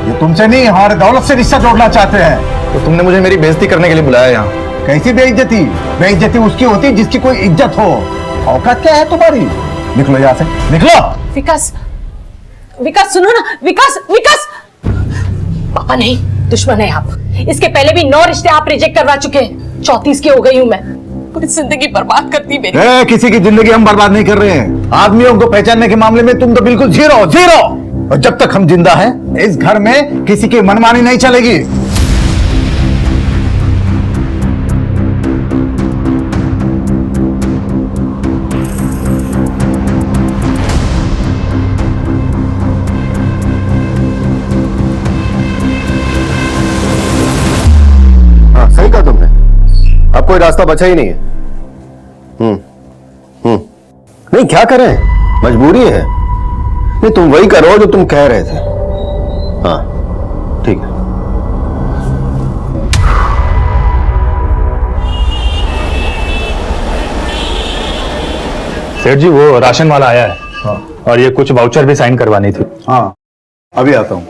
ये तुमसे नहीं हमारे दौलत से रिश्ता जोड़ना चाहते हैं। तो तुमने मुझे मेरी बेइज्जती करने के लिए बुलाया यहाँ? कैसी बेइज्जती? बेइज्जती उसकी होती है जिसकी कोई इज्जत हो। औकात क्या है तुम्हारी? निकलो यहाँ से, निकलो। विकास, विकास सुनो ना, विकास, विकास। पापा नहीं, दुश्मन है आप। इसके पहले भी 9 रिश्ते आप रिजेक्ट करवा चुके हैं। 34 की हो गई हूं मैं। पूरी जिंदगी बर्बाद करती मेरी। किसी की जिंदगी हम बर्बाद नहीं कर रहे हैं। आदमियों को पहचानने के मामले में तुम तो बिल्कुल जीरो जीरो। और जब तक हम जिंदा हैं, इस घर में किसी की मनमानी नहीं चलेगी। सही कहा तुमने, अब कोई रास्ता बचा ही नहीं है। नहीं, क्या करें, मजबूरी है। नहीं, तुम वही करो जो तुम कह रहे थे। हाँ ठीक है। सेठ जी, वो राशन वाला आया है। हाँ। और ये कुछ वाउचर भी साइन करवानी थी। हाँ अभी आता हूं।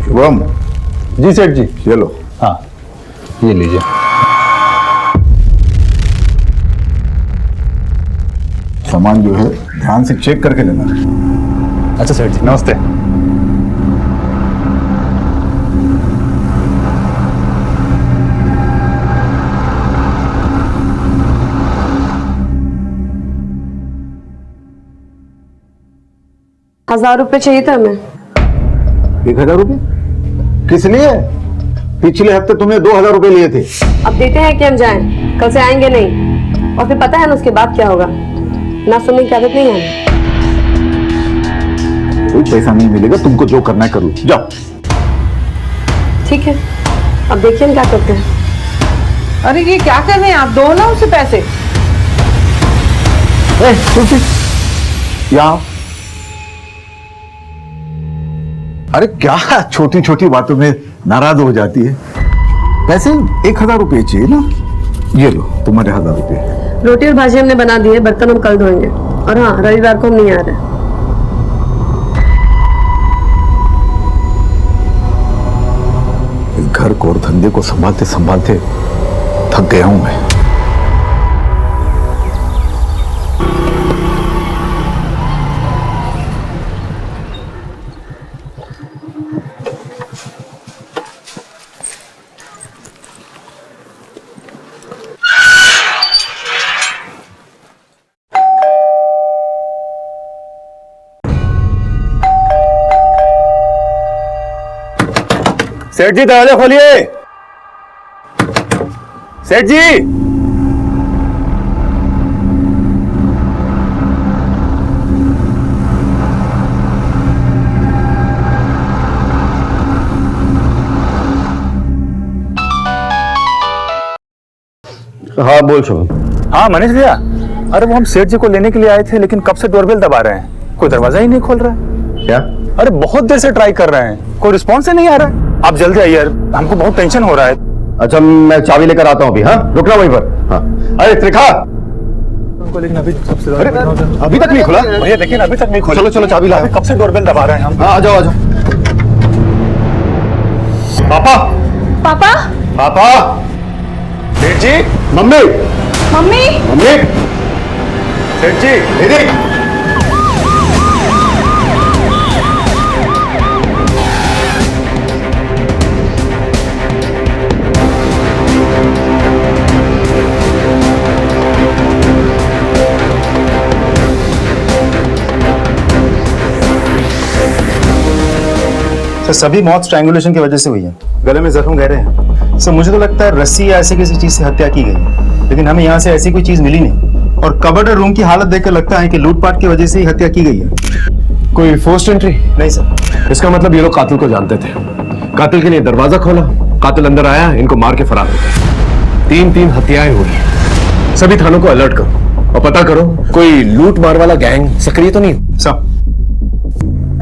शुभम। जी सेठ जी। चलो। हाँ ये लीजिए। सामान जो है ध्यान से चेक करके लेना। अच्छा सेठ जी, नमस्ते। ₹1000 चाहिए था हमें। 1000 रुपये किस लिए? पिछले हफ्ते तुमने 2000 रुपये लिए थे। अब देते हैं कि हम जाएं, कल से आएंगे नहीं। और फिर पता है ना उसके बाद क्या होगा? ना सुनने की आदत नहीं है। कोई पैसा नहीं मिलेगा, तुमको जो करना है करो, जाओ। ठीक है, अब देखिए हम क्या करते हैं। अरे ये क्या कर रहे हैं आप? दो ना उसे पैसे। यहाँ अरे क्या छोटी छोटी बातों में नाराज हो जाती है। पैसे 1000 रुपये चाहिए ना, ये लो तुम्हारे 1000 रुपये। रोटी और भाजी हमने बना दी है, बर्तन हम कल धोएंगे। और हाँ, रविवार को हम नहीं आ रहे। इस घर को और धंधे को संभालते संभालते थक गया हूं मैं। सेठ जी दरवाजा खोलिए। सेठ जी, हाँ बोल शुभम। हाँ मनीष भैया, अरे वो हम सेठ जी को लेने के लिए आए थे, लेकिन कब से डोरबेल दबा रहे हैं, कोई दरवाजा ही नहीं खोल रहा है। क्या? अरे बहुत देर से ट्राई कर रहे हैं, कोई रिस्पॉन्स ही नहीं आ रहा है। आप जल्दी आइए, हमको बहुत टेंशन हो रहा है। अच्छा मैं चाबी लेकर आता हूँ अभी। हाँ रुकना वहीं पर। हाँ अरे त्रिखा, लेकिन अभी अभी तक नहीं खुला भैया, देखिए ना अभी तक नहीं खुला। चलो चलो चाबी ला। कब से डोरबेल दबा रहे हैं हम। हाँ आ जाओ आ जाओ। पापा पापा पापा, सेठ जी, मम्मी मम्मी मम्मी, सेठ जी दीदी। सर सभी मौत स्ट्रैंगुलेशन की वजह से हुई है, गले में जख्म गहरे हैं। सर मुझे तो लगता है रस्सी या ऐसी किसी चीज से हत्या की गई, लेकिन हमें यहाँ से ऐसी कोई चीज मिली नहीं। और कबर्ड और रूम की हालत देखकर लगता है कि लूटपाट की वजह से ही हत्या की गई है। कोई फोर्स्ड एंट्री? नहीं सर। इसका मतलब ये लोग कातिल को जानते थे। कातिल के लिए दरवाजा खोला, कातिल अंदर आया, इनको मार के फरार हो गए। 3 हत्याएं हुई। सभी थानों को अलर्ट करो और पता करो कोई लूट मार वाला गैंग सक्रिय तो नहीं। सब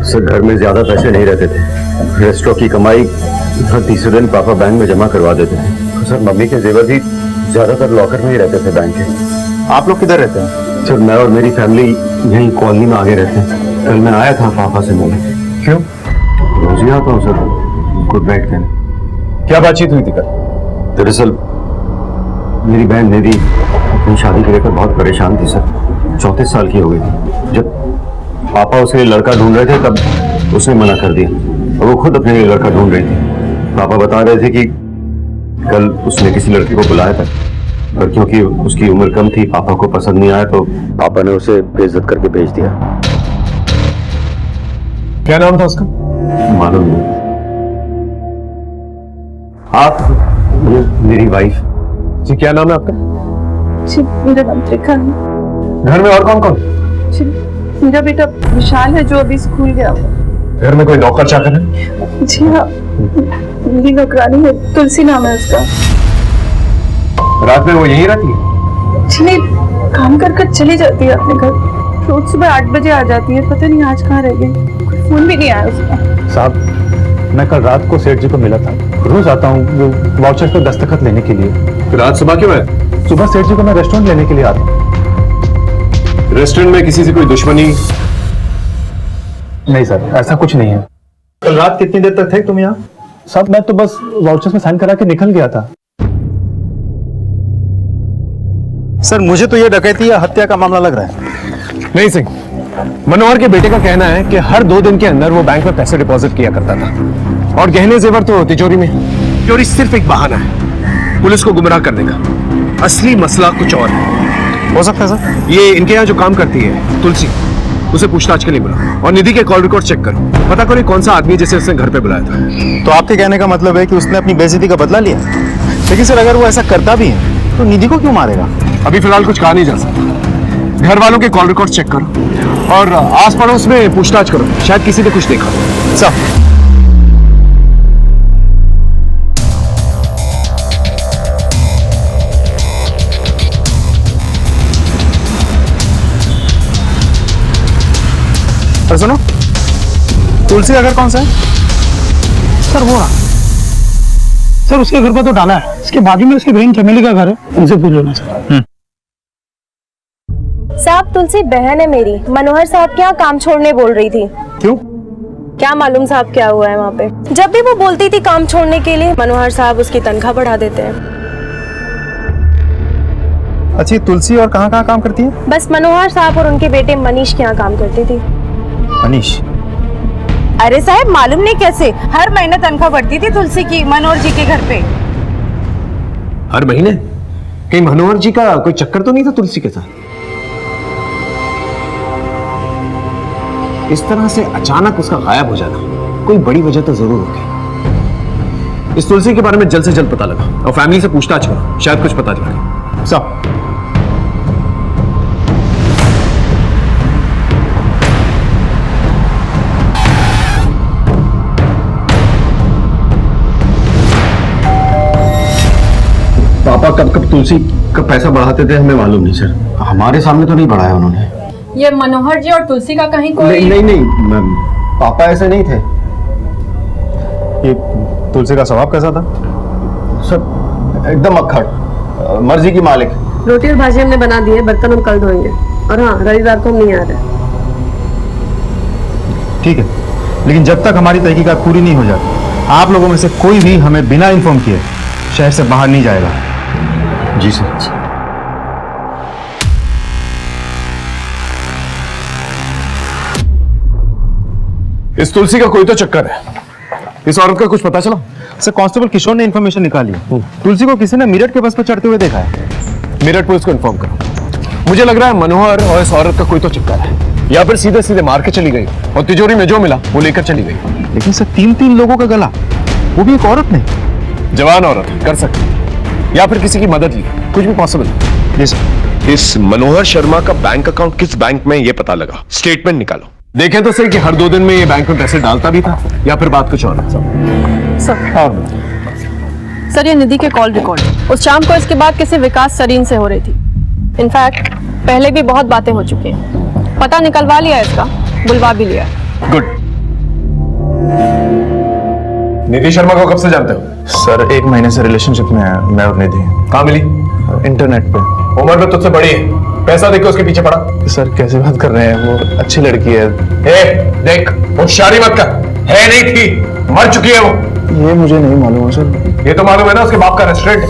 सर घर में ज्यादा पैसे नहीं रहते थे, रेस्टोरेंट की कमाई हर तीसरे दिन पापा बैंक में जमा करवा देते थे। सर मम्मी के जेवर भी ज्यादातर लॉकर में ही रहते थे बैंक के। आप लोग किधर रहते हैं? सर मैं और मेरी फैमिली यहीं कॉलोनी में आगे रहते हैं। कल मैं आया था पापा से मिलने। क्यों? रोज ही आता हूँ सर गुड नाइट कहने। क्या बातचीत हुई थी कल? दरअसल मेरी बहन निधि अपनी शादी को लेकर बहुत परेशान थी सर। 34 साल की हो गई थी। जब पापा उसके लिए लड़का ढूंढ रहे थे, तब उसने मना कर दिया और वो खुद अपने लिए लड़का ढूंढ रही थी। पापा बता रहे थे कि कल उसने किसी लड़की को बुलाया था, पर क्योंकि उसकी उम्र कम थी, पापा को पसंद नहीं आया, तो पापा ने उसे बेइज्जत करके भेज दिया। क्या नाम था उसका? मालूम नहीं। आप ये मेरी वाइफ जी, क्या नाम है आपका? जी मेरा नाम रेखा है। घर में और कौन कौन? जी मेरा बेटा विशाल है जो अभी स्कूल गया हुआ। घर में कोई नौकर चाकर है? जी हाँ, मेरी नौकरानी है, तुलसी नाम है उसका। रात में वो यहीं रहती है? जी नहीं, काम कर कर चली जाती है अपने घर। रोज सुबह 8 बजे आ जाती है, पता नहीं आज कहाँ रह गई। फोन भी नहीं आया उसका। साहब, मैं कल रात को सेठ जी को मिला था। रोज आता हूँ वो वाउचर पे दस्तखत लेने के लिए। तो रात सुबह क्यों है? सुबह सेठ जी को मैं रेस्टोरेंट लेने के लिए आता हूँ। रेस्टोरेंट में किसी से कोई दुश्मनी? नहीं सर, ऐसा कुछ नहीं है। कल रात कितनी देर तक थे तुम यहाँ? साहब मैं तो बस वाउचर्स में साइन करा के निकल गया था। सर मुझे तो ये डकैती या हत्या का मामला लग रहा है। नहीं सिंह, मनोहर के बेटे का कहना है कि हर 2 दिन के अंदर वो बैंक में पैसे डिपॉजिट किया करता था और गहने जेवर तो तिजोरी में। चोरी सिर्फ एक बहाना है पुलिस को गुमराह करने का, असली मसला कुछ और है। हो सकता है सर। ये इनके यहाँ जो काम करती है तुलसी, उसे पूछताछ के लिए बुला और निधि के कॉल रिकॉर्ड चेक करो, पता करो कौन सा आदमी जिसे उसने घर पे बुलाया था। तो आपके कहने का मतलब है कि उसने अपनी बेइज्जती का बदला लिया। लेकिन सर अगर वो ऐसा करता भी है तो निधि को क्यों मारेगा? अभी फिलहाल कुछ कहा नहीं जा सकता। घर वालों के कॉल रिकॉर्ड चेक करो और आस पड़ोस में पूछताछ करो, शायद किसी ने कुछ देखा। सर अरे सुनो, तुलसी का घर कौन सा है? सर वो रहा। सर उसके घर पर तो डाला है, इसके बाजू में उसकी बहन चमेली का घर है, उनसे पूछ लेना सर। साहब तुलसी बहन है मेरी, मनोहर साहब के यहाँ काम छोड़ने बोल रही थी। क्यों? क्या मालूम साहब क्या हुआ है वहाँ पे। जब भी वो बोलती थी काम छोड़ने के लिए, मनोहर साहब उसकी तनख्वाह बढ़ा देते हैं। अच्छी तुलसी और कहाँ कहाँ काम करती है? बस मनोहर साहब और उनके बेटे मनीष के यहाँ काम करती थी। मनीष? अरे साहब मालूम नहीं कैसे हर महीने तनख्वाह बढ़ती थी तुलसी की मनोहर जी के घर पे। हर महीने? कहीं मनोहर जी का कोई चक्कर तो नहीं था तुलसी के साथ? इस तरह से अचानक उसका गायब हो जाना कोई बड़ी वजह तो जरूर होगी। इस तुलसी के बारे में जल्द से जल्द पता लगा और फैमिली से पूछताछ करो, शायद कुछ पता चले। सब पापा कब कब तुलसी का पैसा बढ़ाते थे हमें मालूम नहीं सर। हमारे सामने तो नहीं बढ़ाया उन्होंने। ये मनोहर जी और तुलसी का कहीं कोई नहीं, पापा ऐसे नहीं थे। ये तुलसी का स्वभाव कैसा था? सब एकदम अक्खड़, मर्जी की मालिक। रोटी और भाजी हमने बना दी है, बर्तन हम कल धोएंगे। और हाँ, रविवार को हम नहीं आ रहे। ठीक है, लेकिन जब तक हमारी तहकीकात पूरी नहीं हो जाती, आप लोगों में से कोई भी हमें बिना इन्फॉर्म किए शहर से बाहर नहीं जाएगा। जी सर। इस तुलसी का कोई तो चक्कर है। इस औरत का कुछ पता चला? सर कांस्टेबल किशोर ने इन्फॉर्मेशन निकाली है। तुलसी को किसी ने मेरठ के बस पर चढ़ते हुए देखा है। मेरठ पुलिस को इन्फॉर्म करो। मुझे लग रहा है मनोहर और इस औरत का कोई तो चक्कर है, या फिर सीधे सीधे मार के चली गई और तिजोरी में जो मिला वो लेकर चली गई। लेकिन सर 3 लोगों का गला, वो भी एक औरत ने। जवान औरत कर सकती, या फिर किसी की मदद ली, कुछ भी पॉसिबल। Yes sir. इस मनोहर शर्मा का बैंक अकाउंट किस बैंक में ये पता लगा, स्टेटमेंट निकालो। देखें तो सही कि हर 2 दिन में ये बैंक में पैसे डालता भी था या फिर बात कुछ और है। सर ये निधि के कॉल रिकॉर्ड उस शाम को इसके बाद किसी विकास सरीन से हो रही थी। इनफैक्ट पहले भी बहुत बातें हो चुकी हैं। पता निकलवा लिया इसका, बुलवा भी लिया। गुड। निधि शर्मा को कब से जानते हो? सर 1 महीने से रिलेशनशिप में है मैं और निधि। कहाँ मिली? इंटरनेट पे। उम्र में तुझसे बड़ी है, पैसा देके उसके पीछे पड़ा। सर कैसे बात कर रहे हैं, वो अच्छी लड़की है। देख होशियारी मत कर, है नहीं थी, मर चुकी है वो। ये मुझे नहीं मालूम है सर। ये तो मालूम है ना, उसके बाप का रेस्टोरेंट।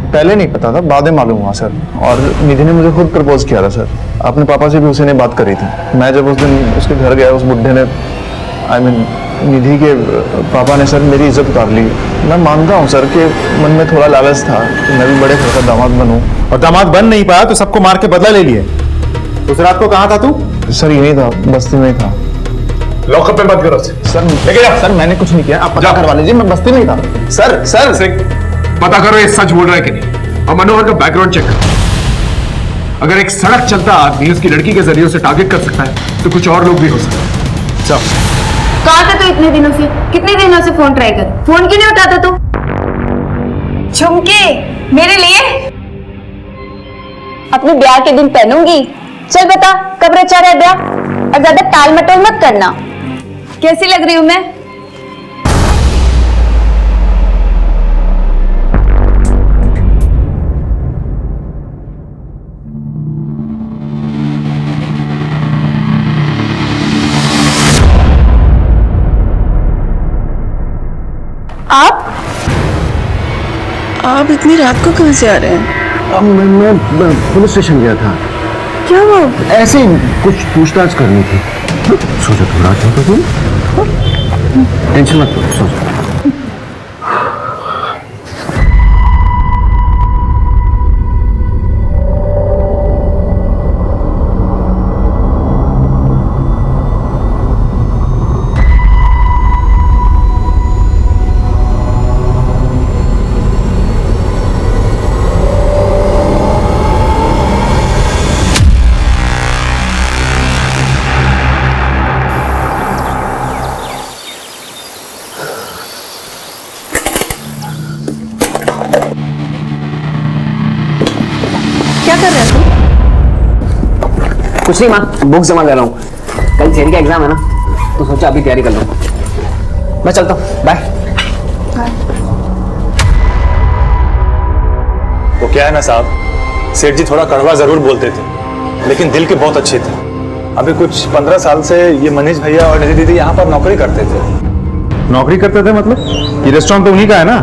पहले नहीं पता था, बाद में मालूम हुआ सर। और निधि ने मुझे खुद प्रपोज किया था सर। अपने पापा से भी उसी ने बात करी थी। मैं जब उस दिन उसके घर गया, उस बुढ़े ने निधि के पापा ने सर मेरी इज्जत उतार ली। मैं मानता हूँ सर कि मन में थोड़ा लालच था कि मैं भी बड़े घर का दामाद बनूं, और दामाद बन नहीं पाया तो सबको मार के बदला ले लिए। उस रात को कहाँ था तू? सर यही था, बस्ती में ही था। लॉकअप में मत करो सर। लेके जाओ सर, मैंने कुछ नहीं किया, आप पता करवा लीजिए, मैं बस्ती में ही था। सर पता करो ये सच बोल रहा है कि नहीं, और मनोहर का बैकग्राउंड चेक करो। अगर एक सड़क चलता आदमी उसकी लड़की के जरिए उसे टारगेट कर सकता है तो कुछ और लोग भी हो सकते हैं। चलो। कहाँ था तू इतने दिनों से? कितने दिनों से फोन ट्राई कर, फोन क्यों नहीं उठाता तू? झुमके मेरे लिए अपने ब्याह के दिन पहनूंगी। चल बता कब रचा रहा है ब्याह, और ज्यादा टाल मटोल मत करना। कैसी लग रही हूं मैं? आप इतनी रात को कहाँ से आ रहे हैं? मैं पुलिस स्टेशन गया था। क्या हुआ? ऐसे ही कुछ पूछताछ करनी थी। सोचो थोड़ा तो तुम टेंशन मत लो, सोचो। कुछ नहीं माँ, बुक जमा कर रहा हूँ। कल थियरी का एग्जाम है ना, तो सोचा अभी तैयारी कर लूँ। मैं चलता हूँ, बाय। वो क्या है ना साहब, सेठ जी थोड़ा कड़वा जरूर बोलते थे, लेकिन दिल के बहुत अच्छे थे। अभी कुछ 15 साल से ये मनीष भैया और निधि दीदी यहाँ पर नौकरी करते थे। नौकरी करते थे मतलब? ये रेस्टोरेंट तो उन्हीं का है ना?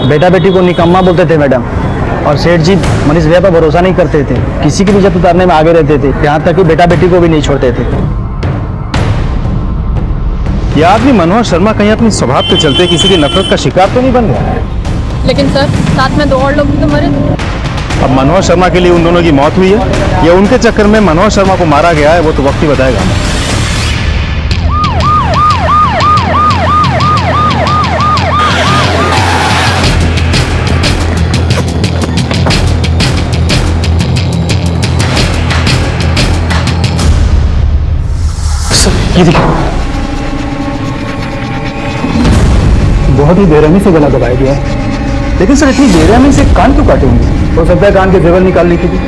बेटा बेटी को निकम्मा बोलते थे मैडम, और सेठ जी मनीष भैया पर भरोसा नहीं करते थे, किसी की भी इज्जत उतारने में आगे रहते थे, यहाँ तक कि बेटा बेटी को भी नहीं छोड़ते थे। ये आदमी मनोहर शर्मा कहीं अपनी स्वभाव के चलते किसी की नफरत का शिकार तो नहीं बन गया? लेकिन सर साथ में 2 और लोग भी तो मरे थे। अब मनोहर शर्मा के लिए उन दोनों की मौत हुई है या उनके चक्कर में मनोहर शर्मा को मारा गया है, वो तो वक्त ही बताएगा। ये देखिए, बहुत ही बेरहमी से गला दबाया गया है। लेकिन सर इतनी बेरहमी से कान क्यों काटे होंगे? हो सकता है कान के जेवर निकालने के लिए।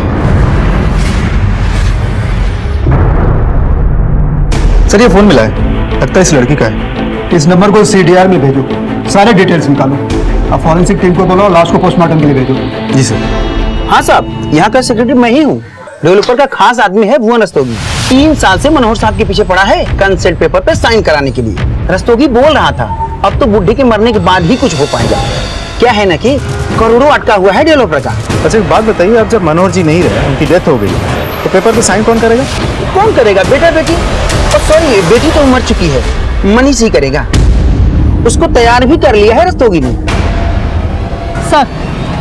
सर ये फोन मिला है, लगता है इस लड़की का है। इस नंबर को CDR में भेजो, सारे डिटेल्स निकालो। अब फॉरेंसिक टीम को बोलो, लाश को पोस्टमार्टम के लिए भेजो। जी सर। हाँ साहब, यहाँ का सेक्रेटरी मैं ही हूँ। डेवलपर का खास आदमी है भुवन रस्तोगी। 3 साल से मनोहर साहब के पीछे पड़ा है कंसेंट पेपर पे साइन कराने के लिए। रस्तोगी बोल रहा था अब तो बुढ़ी के मरने के बाद ही कुछ हो पाएगा। क्या है ना कि करोड़ों अटका हुआ है डेवलपर का। अच्छा एक बात बताइए, अब जब मनोहर जी नहीं रहे, उनकी डेथ हो गई, तो पेपर पे साइन कौन करेगा? कौन करेगा? बेटा बेटी। और सॉरी, बेटी तो मर चुकी है, मनीष ही करेगा। उसको तैयार भी कर लिया है रस्तोगी ने। सर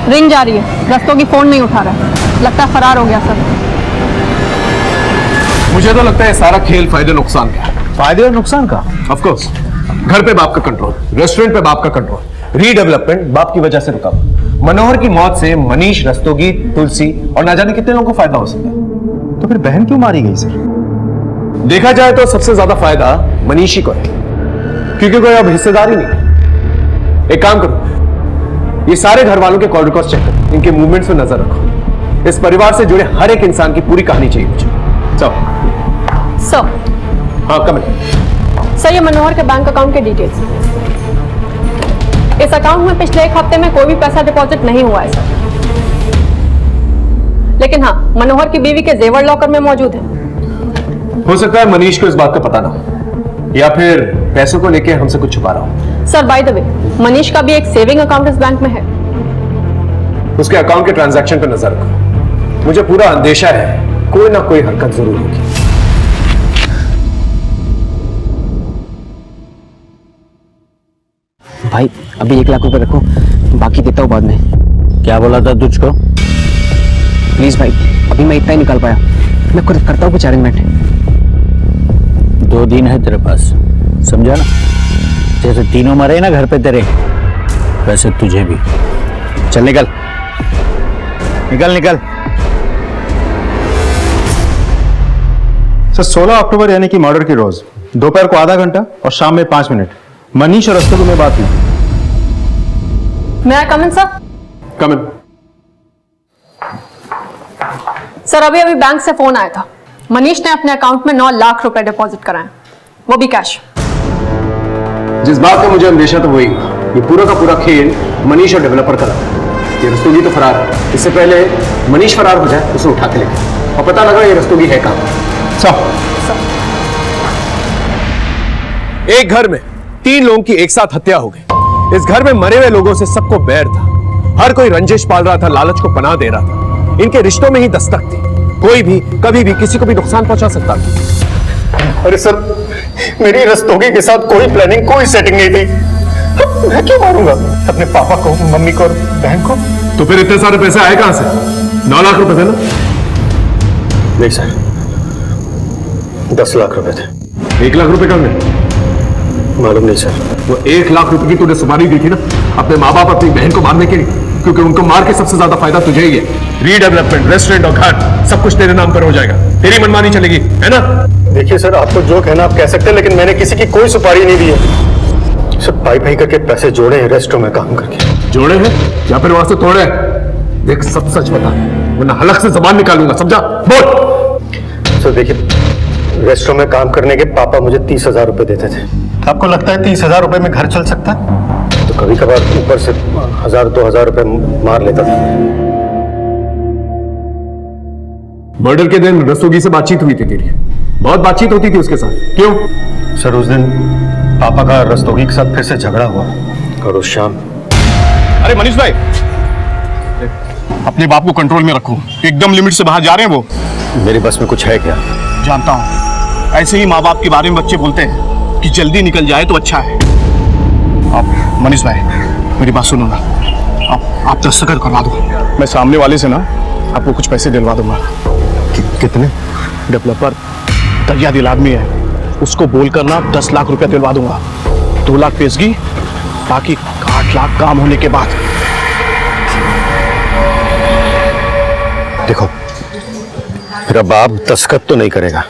रिंग जा रही है, रस्तोगी फोन नहीं उठा रहा है, लगता है फरार हो गया सर। मुझे तो लगता है सारा खेल फायदे नुकसान का है। फायदे और नुकसान का? ऑफ कोर्स, घर पे बाप का कंट्रोल, रेस्टोरेंट पे बाप का कंट्रोल, रीडेवलपमेंट बाप की वजह से रुका। मनोहर की मौत से मनीष, रस्तोगी, तुलसी और ना जाने कितने लोगों को फायदा हो सकता है। तो फिर बहन क्यों मारी गई सर? देखा जाए तो सबसे ज्यादा फायदा मनीष ही को है, क्योंकि कोई अब हिस्सेदार ही नहीं। एक काम करो, ये सारे घर वालों के कॉल रिकॉर्ड चेक करो, इनके मूवमेंट्स पे नजर रखो। इस परिवार से जुड़े हर एक इंसान की पूरी कहानी चाहिए मुझे। सर। हाँ कम है। सर ये मनोहर के बैंक अकाउंट के डिटेल्स। इस अकाउंट में पिछले 1 हफ्ते में कोई भी पैसा डिपॉजिट नहीं हुआ है सर, लेकिन हाँ मनोहर की बीवी के जेवर लॉकर में मौजूद है। हो सकता है मनीष को इस बात का पता ना हो, या फिर पैसों को लेकर हमसे कुछ छुपा रहा हो। Sir by the way, Manish का भी एक सेविंग अकाउंट इस बैंक में है। उसके अकाउंट के ट्रांजैक्शन पर नजर रखो। मुझे पूरा अंदेशा है कोई ना कोई हरकत जरूर होगी। भाई अभी 1 लाख रुपए रखो, बाकी देता हूँ बाद में। क्या बोला था तुझको? प्लीज भाई, अभी मैं इतना ही निकाल पाया, मैं खुद करता हूँ कुछ अरेंजमेंट। 2 दिन है तेरे पास, समझा ना? जैसे तीनों मरे ना घर पे तेरे, वैसे तुझे भी। चल निकल निकल निकल। सर 16 अक्टूबर यानी कि मर्डर की रोज दोपहर को आधा घंटा और शाम में 5 मिनट मनीष और रस्तोगी में बात हुई। मैं कम इन सर? कम इन। सर अभी अभी बैंक से फोन आया था, मनीष ने अपने अकाउंट में 9 लाख रुपए डिपॉजिट कराए, वो भी कैश। जिस बात का मुझे अंदेशा था वही, ये पूरा का पूरा खेल मनीष और डेवलपर का लगा। ये रस्तोगी तो फरार है, इससे पहले मनीष फरार हो जाए उसे उठा के लेके, और पता लगा ये रस्तोगी है कहां। एक घर में 3 लोगों की एक साथ हत्या हो गई। इस घर में मरे हुए लोगों से सबको बैर था, हर कोई रंजिश पाल रहा था, लालच को पनाह दे रहा था। इनके रिश्तों में ही दस्तक थी, कोई भी कभी भी किसी को भी नुकसान पहुंचा सकता था। अरे सर, मेरी रस्तोगी के साथ कोई प्लानिंग, कोई सेटिंग नहीं थी। मैं क्यों मारूंगा अपने पापा को, मम्मी को और बहन को? तो फिर इतने सारे पैसे आए कहां से? 9 लाख रुपए थे ना? नहीं सर, 10 लाख रुपए थे। 1 लाख रुपए कहां गए? मालूम नहीं सर। वो 1 लाख रुपए की तूने सुपारी दी थी ना अपने माँ बाप अपनी बहन को मारने के लिए, क्योंकि उनको मार के सबसे ज्यादा फायदा तुझे ही है। रीडेवलपमेंट, रेस्टोरेंट और घर सब कुछ तेरे नाम पर हो जाएगा, तेरी मनमानी चलेगी, है ना? देखिए सर, आपको जो कहना आप कह सकते हैं, लेकिन मैंने किसी की कोई सुपारी नहीं दी है। सब भाई भाई करके पैसे जोड़े हैं रेस्टो में काम करके। जोड़े हैं या फिर वहां से तोड़े हैं? देख सब सच बता, वरना हलक से जबान निकालूंगा, समझा? बोल। सर देखिए, रेस्टो में काम करने के पापा मुझे 30,000 रुपए देते थे। आपको लगता है 30,000 रुपए में घर चल सकता है? तो कभी कभार ऊपर से 1,000-2,000 रुपए मार लेता था। मर्डर के दिन रस्तोगी से बातचीत हुई थी तेरी? बहुत बातचीत होती थी उसके साथ, क्यों? सर उस दिन पापा का रस्तोगी के साथ फिर से झगड़ा हुआ, और उस शाम। अरे मनीष भाई, अपने बाप को कंट्रोल में रखो, एकदम लिमिट से बाहर जा रहे हैं वो। मेरे बस में कुछ है क्या? जानता हूं, ऐसे ही माँ बाप के बारे में बच्चे बोलते हैं कि जल्दी निकल जाए तो अच्छा है। आप मनीष भाई मेरी बात सुनो ना, आप दस्तखत करवा दो, मैं सामने वाले से ना आपको कुछ पैसे दिलवा दूंगा। कितने? डेवलपर दरिया दिल आदमी है, उसको बोलकर ना 10 लाख रुपया दिलवा दूंगा। 2 लाख पेशगी, बाकी 8 लाख काम होने के बाद। देखो, मेरा बाप दस्तखत तो नहीं करेगा,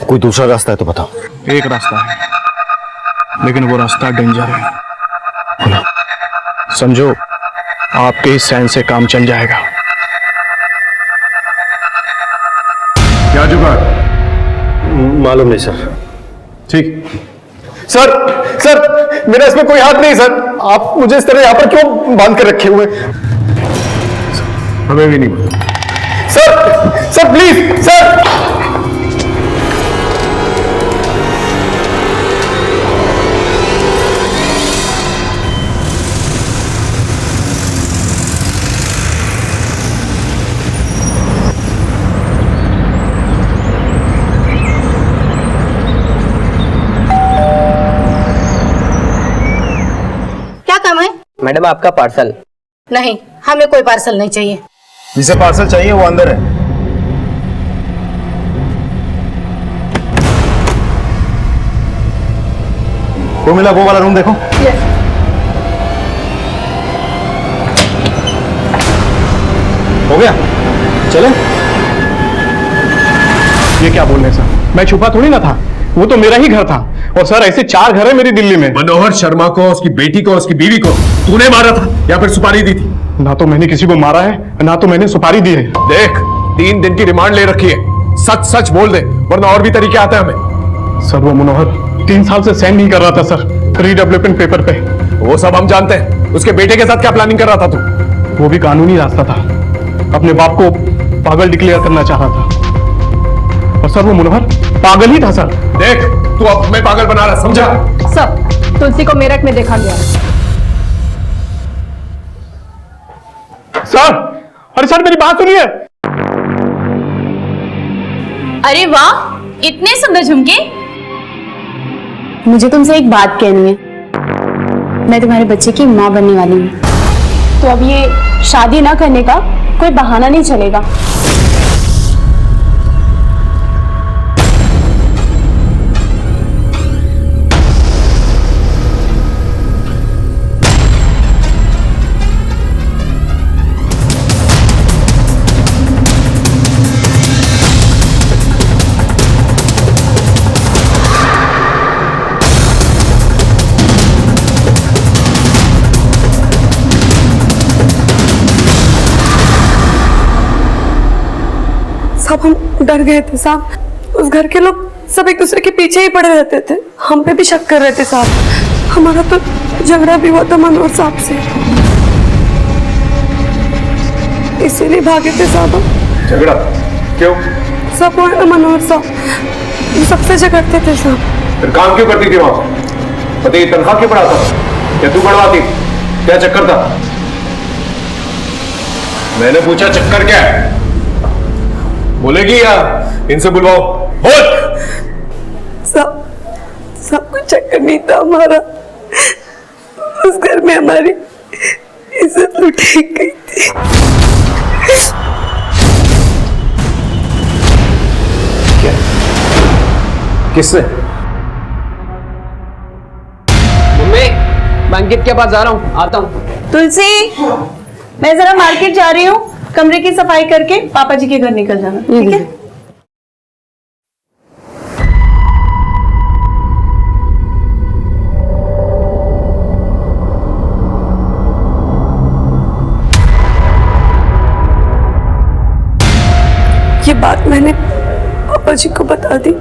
कोई दूसरा रास्ता है तो बताओ। एक रास्ता है, लेकिन वो रास्ता डेंजर है। समझो, आपके इस साइन से काम चल जाएगा। क्या जुगाड़? मालूम नहीं सर। ठीक। सर सर, मेरा इसमें कोई हाथ नहीं सर। आप मुझे इस तरह यहाँ पर क्यों बांध कर रखे हुए? हमें भी नहीं मालूम। Sir sir please sir. Madam आपका पार्सल। नहीं, हमें कोई पार्सल नहीं चाहिए। जिसे पार्सल चाहिए वो अंदर है। वो मिला, वो वाला रूम देखो। हो गया, चले। ये क्या बोल रहे सर, मैं छुपा थोड़ी ना था, वो तो मेरा ही घर था। और सर ऐसे 4 घर है मेरी दिल्ली में। मनोहर शर्मा को, उसकी बेटी को, उसकी बीवी को तूने मारा था या फिर सुपारी दी थी? ना तो मैंने किसी को मारा है, ना तो मैंने सुपारी दी है। देख, 3 दिन की रिमांड ले रखी है, सच सच बोल दे, वरना और भी तरीके आते हैं हमें। सर वो मनोहर 3 साल से साइन नहीं कर रहा था सर, रीडेवलपमेंट पेपर पे। वो सब हम जानते हैं। उसके बेटे के साथ क्या प्लानिंग कर रहा था तू? वो भी कानूनी रास्ता था, अपने बाप को पागल डिक्लेयर करना चाह रहा था। और सर वो मनोहर पागल ही था सर। देख, तू अब हमें पागल बना रहा, समझा? सर तुलसी को मेरठ में देखा गया। सर, अरे सर मेरी बात सुनिए। अरे वाह, इतने सुंदर झुमके। मुझे तुमसे एक बात कहनी है। मैं तुम्हारे बच्चे की माँ बनने वाली हूँ। तो अब ये शादी ना करने का कोई बहाना नहीं चलेगा। साहब हम डर गए थे साहब। उस घर के लोग सब एक दूसरे के पीछे ही पड़े रहते थे। हम पे भी शक कर रहे थे साहब। हमारा तो झगड़ा भी हुआ था मनोहर साहब से, इसीलिए भागे थे साहब। झगड़ा क्यों? सब वो है ना मनोहर साहब, ये सबसे झगड़ते थे साहब। फिर काम क्यों करती थी वहां? पति की तनख्वाह क्यों बढ़ाता? क्या तू बढ़वाती? क्या चक्कर था? मैंने पूछा चक्कर क्या है? बोलेगी या इनसे बुलवाओ? बोल। सब कुछ चक्कर नहीं था हमारा। उस घर में हमारी इज्जत लुटी गई थी। क्या? किससे? मम्मी, मैं अंकित के पास जा रहा हूँ, आता हूँ। तुलसी, मैं जरा मार्केट जा रही हूँ। कमरे की सफाई करके पापा जी के घर निकल जाना, ठीक है? ये बात मैंने पापा जी को बता दी।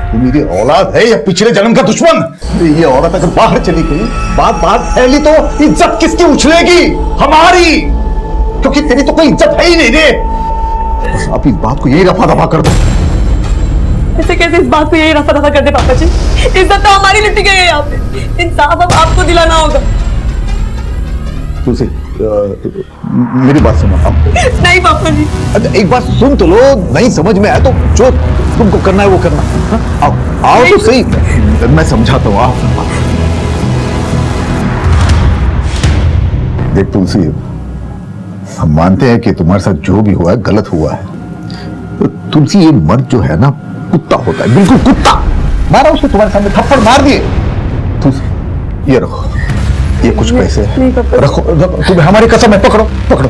तू मेरी औलाद है या पिछले जन्म का दुश्मन? ये औरत अगर बाहर चली गई, बात फैली तो इज्जत किसकी उछलेगी? हमारी, क्योंकि तेरी तो कोई इज्जत है ही नहीं रे। बस आप इस बात को यही रफा दफा कर दो। ऐसे कैसे इस बात को यही रफा दफा कर दे पापा जी? इज्जत तो हमारी लुटी गई है यहाँ पे। इंसाफ अब आपको दिलाना होगा। तुलसी, मेरी बात सुनो। नहीं पापा जी। अच्छा एक बात सुन तो लो, नहीं समझ में आया तो जो तुमको करना है वो करना। आओ आओ तो सही, मैं समझाता हूँ। आओ। देख तुलसी, हम मानते हैं कि तुम्हारे साथ जो भी हुआ है गलत हुआ है। तो तुलसी, ये मर्द जो है ना कुत्ता होता है, बिल्कुल कुत्ता। मारा उसने, तुम्हारे सामने थप्पड़ मार दिए। तुलसी ये रखो, ये कुछ पैसे रखो, तुम्हें हमारी कसम है। पकड़ो पकड़ो,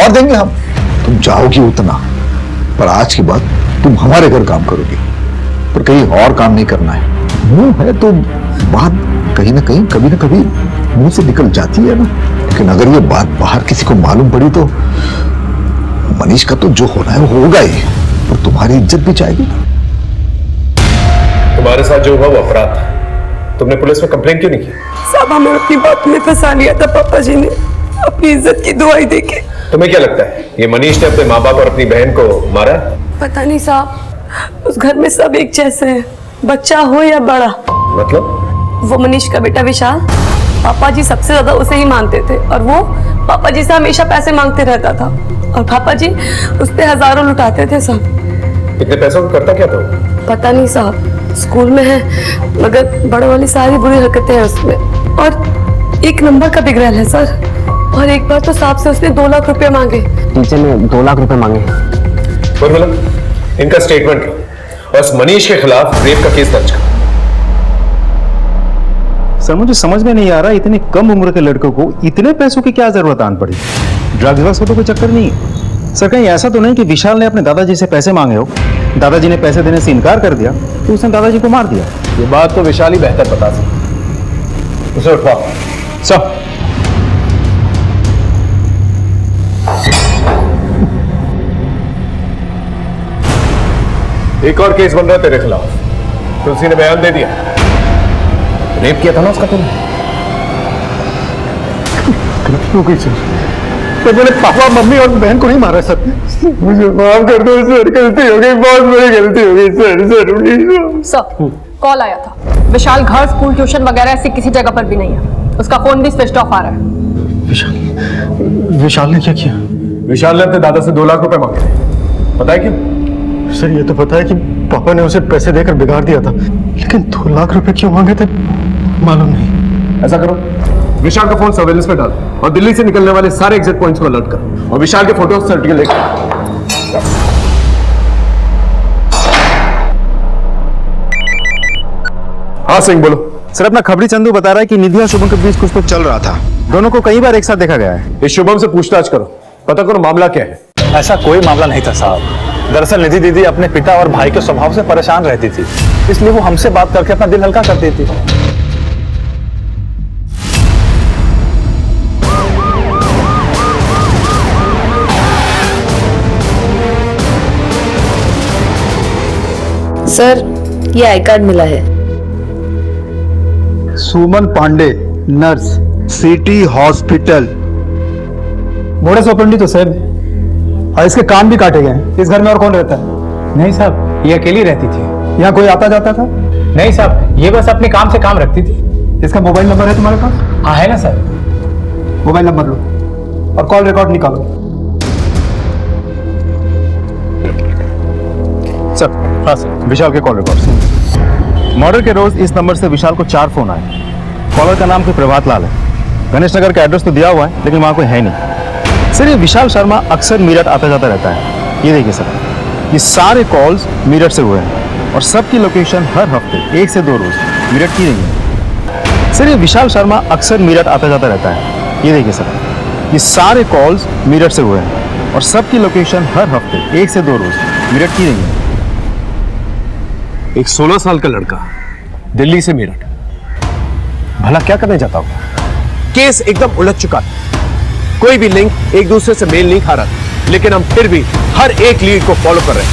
और देंगे हम। तुम चाहोगी उतना, पर आज के बाद तुम हमारे घर काम करोगी, पर कहीं और काम नहीं करना है। मुंह है तो बात कहीं ना कहीं कभी ना कभी मुंह से निकल जाती है ना। लेकिन अगर ये बात बाहर किसी को मालूम पड़ी तो मनीष का तो जो होना है वो होगा ही, और तुम्हारी इज्जत भी जाएगी। तुम्हारे साथ जो हुआ वो अपराध था। तुमने पुलिस में कंप्लेंट क्यों नहीं की? सब हमें अपनी बात में फंसा लिया था पापा जी ने, अपनी इज्जत की दुआई देके। तुम्हें क्या लगता है ये मनीष ने अपने माँ बाप और अपनी बहन को मारा? पता नहीं साहब, उस घर में सब एक जैसे हैं, बच्चा हो या बड़ा। मतलब? वो मनीष का बेटा विशाल, पापा जी सबसे ज्यादा उसे ही मानते थे, और वो पापा जी से हमेशा पैसे मांगते रहता था, और पापा जी उस पे हजारों लुटाते थे सब। इतने पैसों को करता क्या था? पता नहीं साहब, स्कूल में है मगर बड़ों वाली सारी बुरी हरकतें हैं उसमें, और एक नंबर का बिगड़ैल है सर। और एक बार तो साहब से उसने 2 लाख रुपए मांगे। टीचर ने 2 लाख रुपए मांगे। इनका स्टेटमेंट लो और इस मनीष के खिलाफ रेप का केस दर्ज करो। सर मुझे समझ में नहीं आ रहा, इतने कम उम्र के लड़कों को इतने पैसों की क्या जरूरत आन पड़ी? ड्रग्स का तो कोई चक्कर नहीं है। सर कहीं ऐसा तो नहीं कि विशाल ने अपने दादाजी से पैसे मांगे हो, दादाजी ने पैसे देने से इनकार कर दिया तो उसने दादाजी को मार दिया? ये बात तो विशाल ही बेहतर बता सकता। उसे उठवा। सर एक और केस बन रहा है तेरे खिलाफ। तुलसी ने बयान दे दिया, रेप किया था ना उसका तुमने? गलती हो गई सर, तो मैंने पापा मम्मी और बहन को नहीं मारा सर। मुझे माफ कर दो सर, गलती हो गई, बहुत बड़ी गलती हो गई sir. Sir please. Sir call आया था, विशाल घर, स्कूल, ट्यूशन वगैरह ऐसी किसी जगह पर भी नहीं है। उसका फोन भी स्विच ऑफ आ रहा है। विशाल ने क्या किया? विशाल ने अपने दादा से 2 लाख रुपए मांगे थे। पता है क्यों? सर ये तो पता है कि पापा ने उसे पैसे देकर बिगाड़ दिया था, लेकिन 2 लाख रुपए क्यों मांगे थे मालूम नहीं। ऐसा करो, विशाल का फोन सर्वेलेंस पे डाल और दिल्ली से निकलने वाले सारे एग्जिट पॉइंट्स को अलर्ट करो और विशाल के फोटो सर्टिफिकेट लेकर। हाँ सिंह बोलो। सर अपना खबरी चंदू बता रहा है कि निधि और शुभम के बीच कुछ तो चल रहा था। दोनों को कई बार एक साथ देखा गया है। इस शुभम से पूछताछ करो, पता करो मामला क्या है। ऐसा कोई मामला नहीं था साहब। दरअसल निधि दीदी अपने पिता और भाई के स्वभाव से परेशान रहती थी, इसलिए वो हमसे बात करके अपना दिल हल्का करती थी। सर ये आई कार्ड मिला है। Suman Pandey, nurse, city hospital. Modus operandi तो सेम है और इसके कान भी काटे गए हैं। इस घर में और कौन रहता है? नहीं साहब, ये अकेली रहती थी। यहाँ कोई आता जाता था? नहीं साहब, ये बस अपने काम से काम रखती थी। इसका मोबाइल नंबर है तुम्हारे पास? हाँ है ना सर। मोबाइल नंबर लो और कॉल रिकॉर्ड निकालो। सर हाँ सर, विशाल के कॉल रिकॉर्ड। मर्डर के रोज इस नंबर से विशाल को 4 फोन आए। कॉलर का नाम कोई प्रभात लाल है। गणेश नगर का एड्रेस तो दिया हुआ है, लेकिन वहां कोई है नहीं। सर ये विशाल शर्मा अक्सर मीरठ आता जाता रहता है। ये देखिए सर, ये सारे कॉल्स मीरठ से हुए हैं और सबकी लोकेशन हर हफ्ते 1 से 2 रोज मीरठ की नहीं है। सर ये विशाल शर्मा अक्सर मीरठ आता जाता रहता है। ये देखिए सर, ये सारे कॉल्स मीरठ से हुए हैं और सबकी लोकेशन हर हफ्ते 1 से 2 रोज मीरठ की नहीं है। एक 16 साल का लड़का दिल्ली से मेरठ, भला क्या करने जाता होगा? केस एकदम उलझ चुका था, कोई भी लिंक एक दूसरे से मेल नहीं खा रहा था, लेकिन हम फिर भी हर एक लीड को फॉलो कर रहे हैं।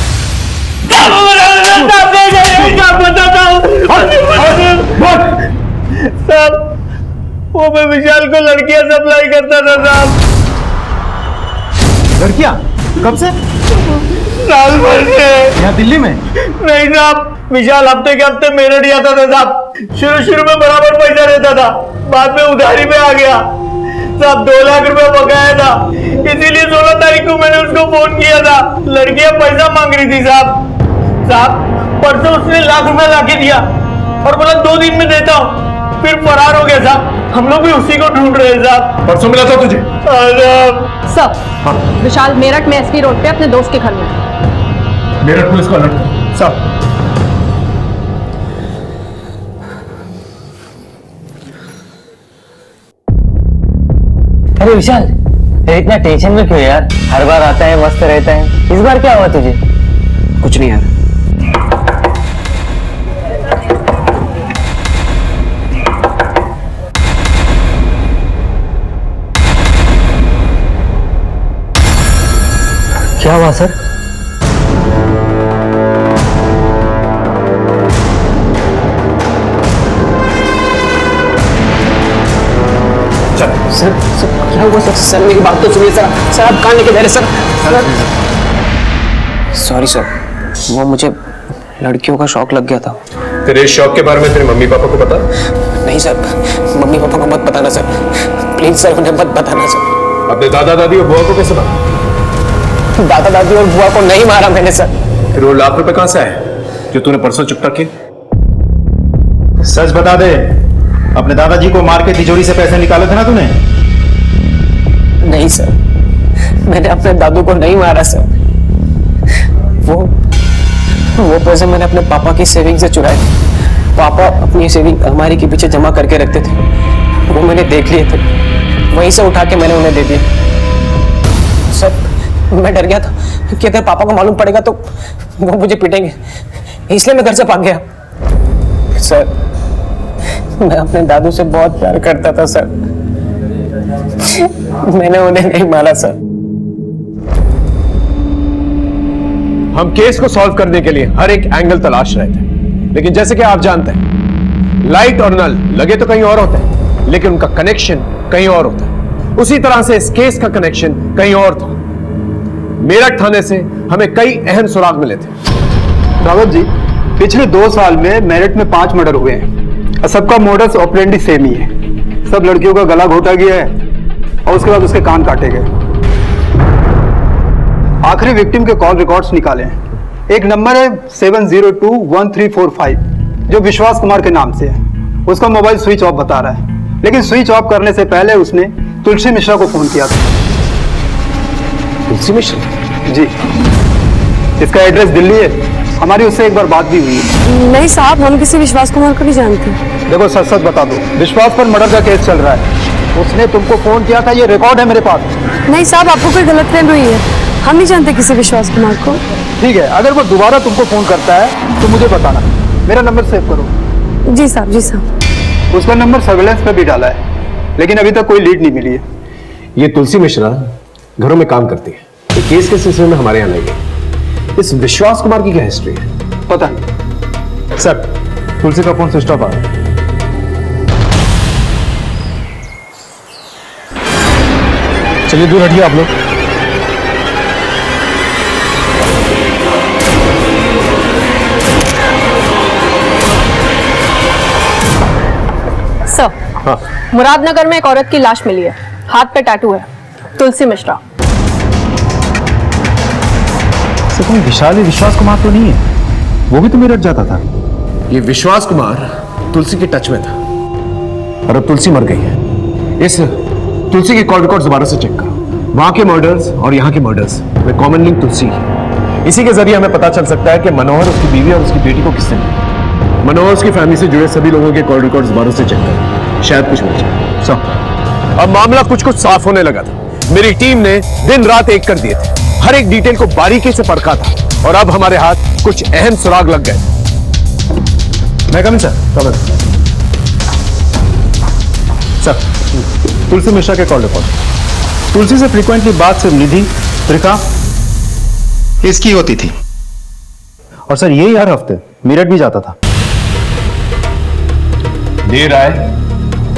साहब वो मैं विशाल को लड़कियां सप्लाई करता था साहब। लड़कियां? कब से? साल भर से। यहाँ दिल्ली में? नहीं साहब, विशाल हफ्ते के हफ्ते मेरठ ही आता था साहब। शुरू में बराबर पैसा देता था, बाद में उधारी में आ गया साहब। 2 लाख रुपए बकाया था, इसीलिए 16 तारीख को मैंने उसको फोन किया था। लड़कियां पैसा मांग रही थी साहब। परसों उसने 1 लाख रुपए लाके दिया और बोला 2 दिन में देता हूँ, फिर फरार हो गया साहब। हम लोग भी उसी को ढूंढ रहे हैं साहब। परसों मिला था तुझे? सर विशाल मेरठ में एसपी रोड पे अपने दोस्त के घर में। मेरठ पुलिस को अलर्ट कर साहब। अरे विशाल, इतना टेंशन में क्यों यार? हर बार आता है मस्त रहता है, इस बार क्या हुआ तुझे? कुछ नहीं यार। क्या हुआ सर? सर क्या हुआ सर? सर मेरी बात तो सुनिए सर। सर आप कहाँ लेके जा रहे सर? सॉरी सर, वो मुझे लड़कियों का शौक लग गया था। तेरे शौक के बारे में तेरे मम्मी पापा को पता? नहीं सर, मम्मी पापा को मत बताना सर, प्लीज सर, उन्हें मत बताना सर। अपने दादा दादी और बुआ को कैसे पता? दादा दादी और बुआ को नहीं मारा मैंने सर। फिर वो 1 लाख रुपए कहाँ से आए जो तूने परसों चुकता किए? सच बता दे, अपने दादाजी को मार के तिजोरी से पैसे निकाले थे ना तूने? नहीं सर, मैंने अपने दादू को नहीं मारा सर। वो पैसे मैंने अपने पापा की सेविंग से चुराए थे। पापा अपनी सेविंग अलमारी के पीछे जमा करके रखते थे, वो मैंने देख लिए थे, वहीं से उठा के मैंने उन्हें दे दिए। सर मैं डर गया था कि अगर पापा को मालूम पड़ेगा तो वो मुझे पीटेंगे, इसलिए मैं घर से भाग गया। सर मैं अपने दादू से बहुत प्यार करता था सर, मैंने उन्हें नहीं मारा सर। हम केस को सॉल्व करने के लिए हर एक एंगल तलाश रहे थे, लेकिन जैसे कि आप जानते हैं, लाइट और नल लगे तो कहीं और होते हैं, लेकिन उनका कनेक्शन कहीं और होता है। उसी तरह से इस केस का कनेक्शन कहीं और था। मेरठ थाने से हमें कई अहम सुराग मिले थे। रावत जी, पिछले 2 साल में मेरठ में 5 मर्डर हुए हैं और सबका मोडस ऑपरेंडी सेम ही है। सब लड़कियों का गला घोटा गया है और उसके बाद उसके कान काटे गए। आखिरी विक्टिम के कॉल रिकॉर्ड्स निकाले हैं। एक नंबर है 7021345 जो विश्वास कुमार के नाम से है। उसका मोबाइल स्विच ऑफ बता रहा है, लेकिन स्विच ऑफ करने से पहले उसने तुलसी मिश्रा को फोन किया था। तुलसी मिश्रा? जी, इसका एड्रेस दिल्ली है। हमारी उससे एक बार बात भी हुई है। नहीं साहब, हम किसी विश्वास कुमार को नहीं जानते। देखो सच सच बता दो, विश्वास पर मर्डर का केस चल रहा है। उसने तुमको फोन किया था, ये रिकॉर्ड है मेरे पास। नहीं साहब, आपको कोई गलतफहमी हुई है। हम नहीं जानते किसी विश्वास कुमार को। ठीक है, अगर वो दोबारा तुमको फोन करता है तो मुझे बताना। मेरा नंबर सेव करो। जी साहब, जी साहब। उसका नंबर सर्वेलेंस पे भी डाला है, लेकिन अभी तक कोई लीड नहीं मिली है। ये तुलसी मिश्रा घरों में काम करती है। ये केस के सिलसिले में हमारे यहाँ आई है। इस विश्वास कुमार की क्या हिस्ट्री है? पता नहीं सर। तुलसी का फोन स्विच ऑफ आ रहा है। चलिए दूर हटिए आप लोग। सर, मुरादनगर में एक औरत की लाश मिली है। हाथ पे टैटू है, तुलसी मिश्रा। सर कोई विशाली विश्वास कुमार तो नहीं है? वो भी तो मेरठ जाता था। ये विश्वास कुमार तुलसी के टच में था और अब तुलसी मर गई है। इस तुलसी के कॉल रिकॉर्ड दोबारा से चेक करो। वहां के मर्डर्स और यहाँ के मर्डर्स में कॉमन लिंक तुलसी है। इसी के जरिए हमें पता चल सकता है कि मनोहर, उसकी बीवी और उसकी बेटी को किसने मारा। मनोहर उसकी फैमिली से जुड़े सभी लोगों के कॉल रिकॉर्ड्स दोबारा से चेक करो, शायद कुछ मिल जाए। सर, अब मामला कुछ कुछ साफ होने लगा था। मेरी टीम ने दिन रात एक कर दिए थे, हर एक डिटेल को बारीकी से परखा था और अब हमारे हाथ कुछ अहम सुराग लग गए। मैं कमिंग सर। सर, तुलसी मिश्रा के कॉल रिकॉर्ड। तुलसी से फ्रीक्वेंटली बात सिर्फ निधि, त्रिका, इसकी होती थी। और सर यही हर हफ्ते मेरठ भी जाता था। देर आए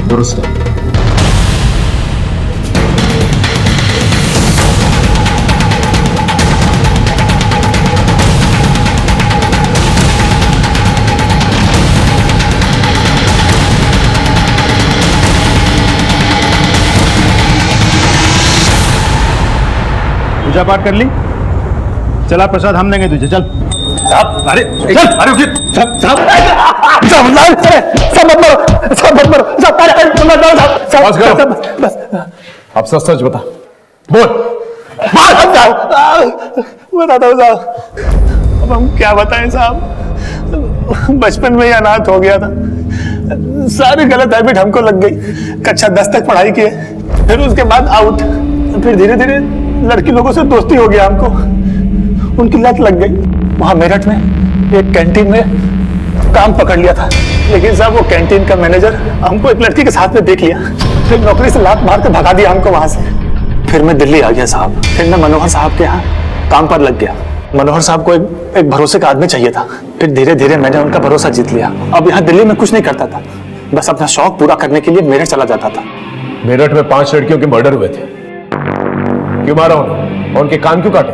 दुरुस्त। पूजा पाठ कर ली? चला प्रसाद हम देंगे तुझे, चल। साहब, अरे चल, अरे उठिए, साहब बस अब सच सच बता, बोल। बताता हूँ साहब। अब हम क्या बताएं साहब, बचपन में ही अनाथ हो गया था। सारी गलत हैबिट हमको लग गई। कक्षा 10 तक पढ़ाई की, फिर उसके बाद आउट, फिर धीरे धीरे लड़की लोगों से दोस्ती हो गया हमको, उनकी लत लग गई। वहां मेरठ में एक कैंटीन में काम पकड़ लिया था, लेकिन साहब वो कैंटीन का मैनेजर हमको एक लड़की के साथ में देख लिया, फिर नौकरी से लात मार के भगा दिया हमको वहां से। फिर मैं दिल्ली आ गया साहब, फिर मैं मनोहर साहब के यहाँ काम पर लग गया। मनोहर साहब को एक भरोसे का आदमी चाहिए था, फिर धीरे धीरे मैंने उनका भरोसा जीत लिया। अब यहाँ दिल्ली में कुछ नहीं करता था, बस अपना शौक पूरा करने के लिए मेरठ चला जाता था। मेरठ में 5 लड़कियों के मर्डर हुए थे, क्यों मारा उन्हें और उनके कान क्यों काटे?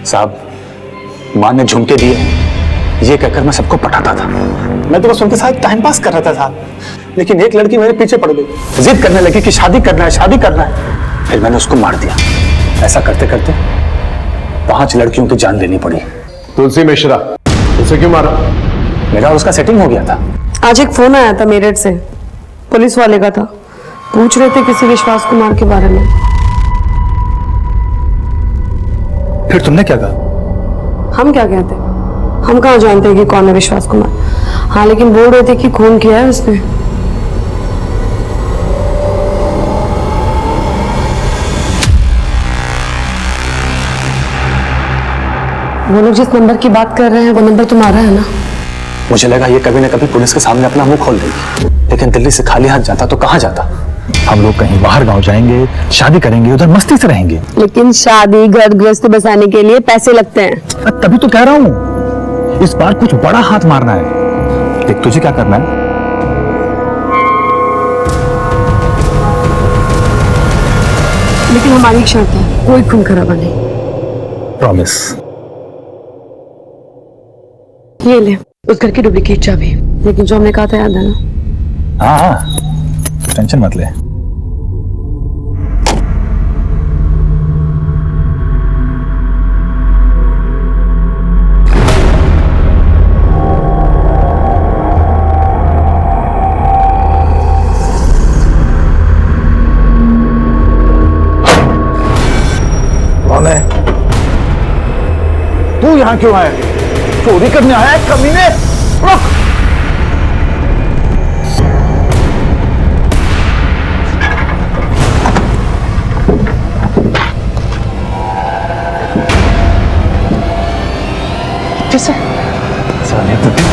साहब, माँ ने झुमके दिए ये कहकर मैं सबको पटाता था। मैं तो बस उनके साथ टाइम पास कर रहा था साहब, लेकिन एक लड़की मेरे पीछे पड़ गई, जिद करने लगी कि शादी करना है, शादी करना है। फिर मैंने उसको मार दिया। ऐसा करते करते 5 लड़कियों की जान लेनी पड़ी। तुलसी मिश्रा, उसे क्यों मारा? मेरा और उसका सेटिंग हो गया था। आज एक फोन आया था मेरठ से, पुलिस वाले का था। पूछ रहे थे किसी विश्वास कुमार के बारे में। फिर तुमने क्या कहा? हम क्या कहते, हम कहाँ जानते हैं कि कौन है विश्वास कुमार। हाँ, लेकिन बोल रहे थे कि खून किया है उसने। वो लोग जिस नंबर की बात कर रहे हैं वो नंबर तुम्हारा है ना? मुझे लगा ये कभी न कभी पुलिस के सामने अपना मुंह खोल देगी, लेकिन दिल्ली से खाली हाथ जाता तो कहाँ जाता। हम लोग कहीं बाहर गांव जाएंगे, शादी करेंगे, उधर मस्ती से रहेंगे। लेकिन शादी घर गृहस्थी बसाने के लिए पैसे लगते हैं। तभी तो कह रहा हूँ, इस बार कुछ बड़ा हाथ मारना है। देख, तुझे क्या करना है, लेकिन हमारी एक शर्त है, कोई खून खराबा नहीं। प्रॉमिस। ये ले उस घर की डुप्लीकेट चाबी, लेकिन जो हमने कहा था याद है ना? हाँ, टेंशन मत ले। यहाँ क्यों आया? चोरी करने आया है कमीने? रुक! किसे? साले बुड्ढे।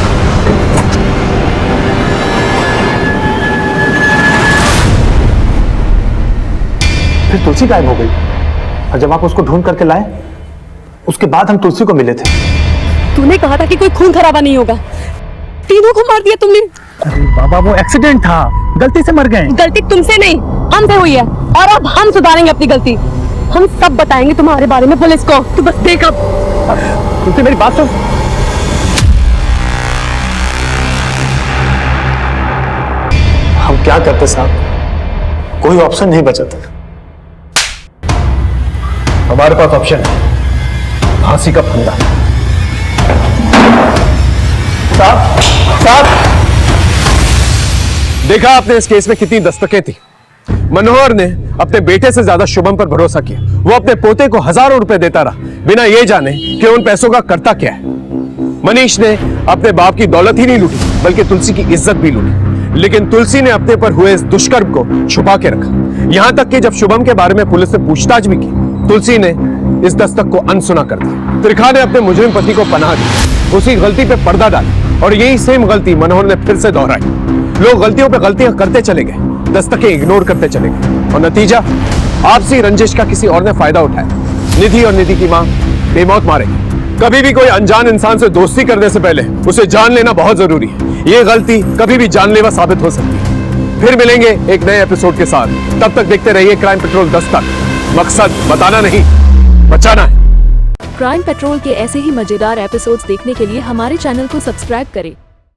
फिर तुलसी गायब हो गई और जब आप उसको ढूंढ करके लाए उसके बाद हम तुलसी को मिले थे। तूने कहा था कि कोई खून खराबा नहीं होगा, तीनों को मार दिया तुमने। अरे बाबा वो एक्सीडेंट था, गलती से मर गए। गलती तुमसे नहीं हमसे हुई है और अब हम सुधारेंगे अपनी गलती। हम सब बताएंगे तुम्हारे बारे में पुलिस को। तू बस देख अब। तुलसी मेरी बात सुन। हम क्या करते साहब, कोई ऑप्शन नहीं बचा था। हमारे पास ऑप्शन है, फांसी का फंदा। साहब, साहब, देखा आपने इस केस में कितनी दस्तकें थी। मनोहर ने अपने बेटे से ज्यादा शुभम पर भरोसा किया। वो अपने पोते को हजारों रुपए देता रहा बिना ये जाने कि उन पैसों का करता क्या है। मनीष ने अपने बाप की दौलत ही नहीं लूटी बल्कि तुलसी की इज्जत भी लूटी। लेकिन तुलसी ने अपने पर हुए इस दुष्कर्म को छुपा के रखा। यहां तक कि जब शुभम के बारे में पुलिस से पूछताछ भी की, तुलसी ने इस दस्तक को अनसुना कर दिया। त्रिखा ने अपने मुजरिम पति को पनाह दी, उसी गलती पे पर्दा डाला और यही सेम गलती मनोहर ने फिर से दोहराई। लोग गलतियों पे गलतियां करते चले गए, दस्तकें इग्नोर करते चले गए और नतीजा आपसी रंजिश का किसी और ने फायदा उठाया। निधि और निधि की मां बेमौत मारेगी। कभी भी कोई अनजान इंसान से दोस्ती करने से पहले उसे जान लेना बहुत जरूरी है। ये गलती कभी भी जानलेवा साबित हो सकती है। फिर मिलेंगे एक नए एपिसोड के साथ। तब तक देखते रहिए क्राइम पेट्रोल दस्तक। मकसद बताना नहीं, बचाना है। क्राइम पेट्रोल के ऐसे ही मजेदार एपिसोड्स देखने के लिए हमारे चैनल को सब्सक्राइब करें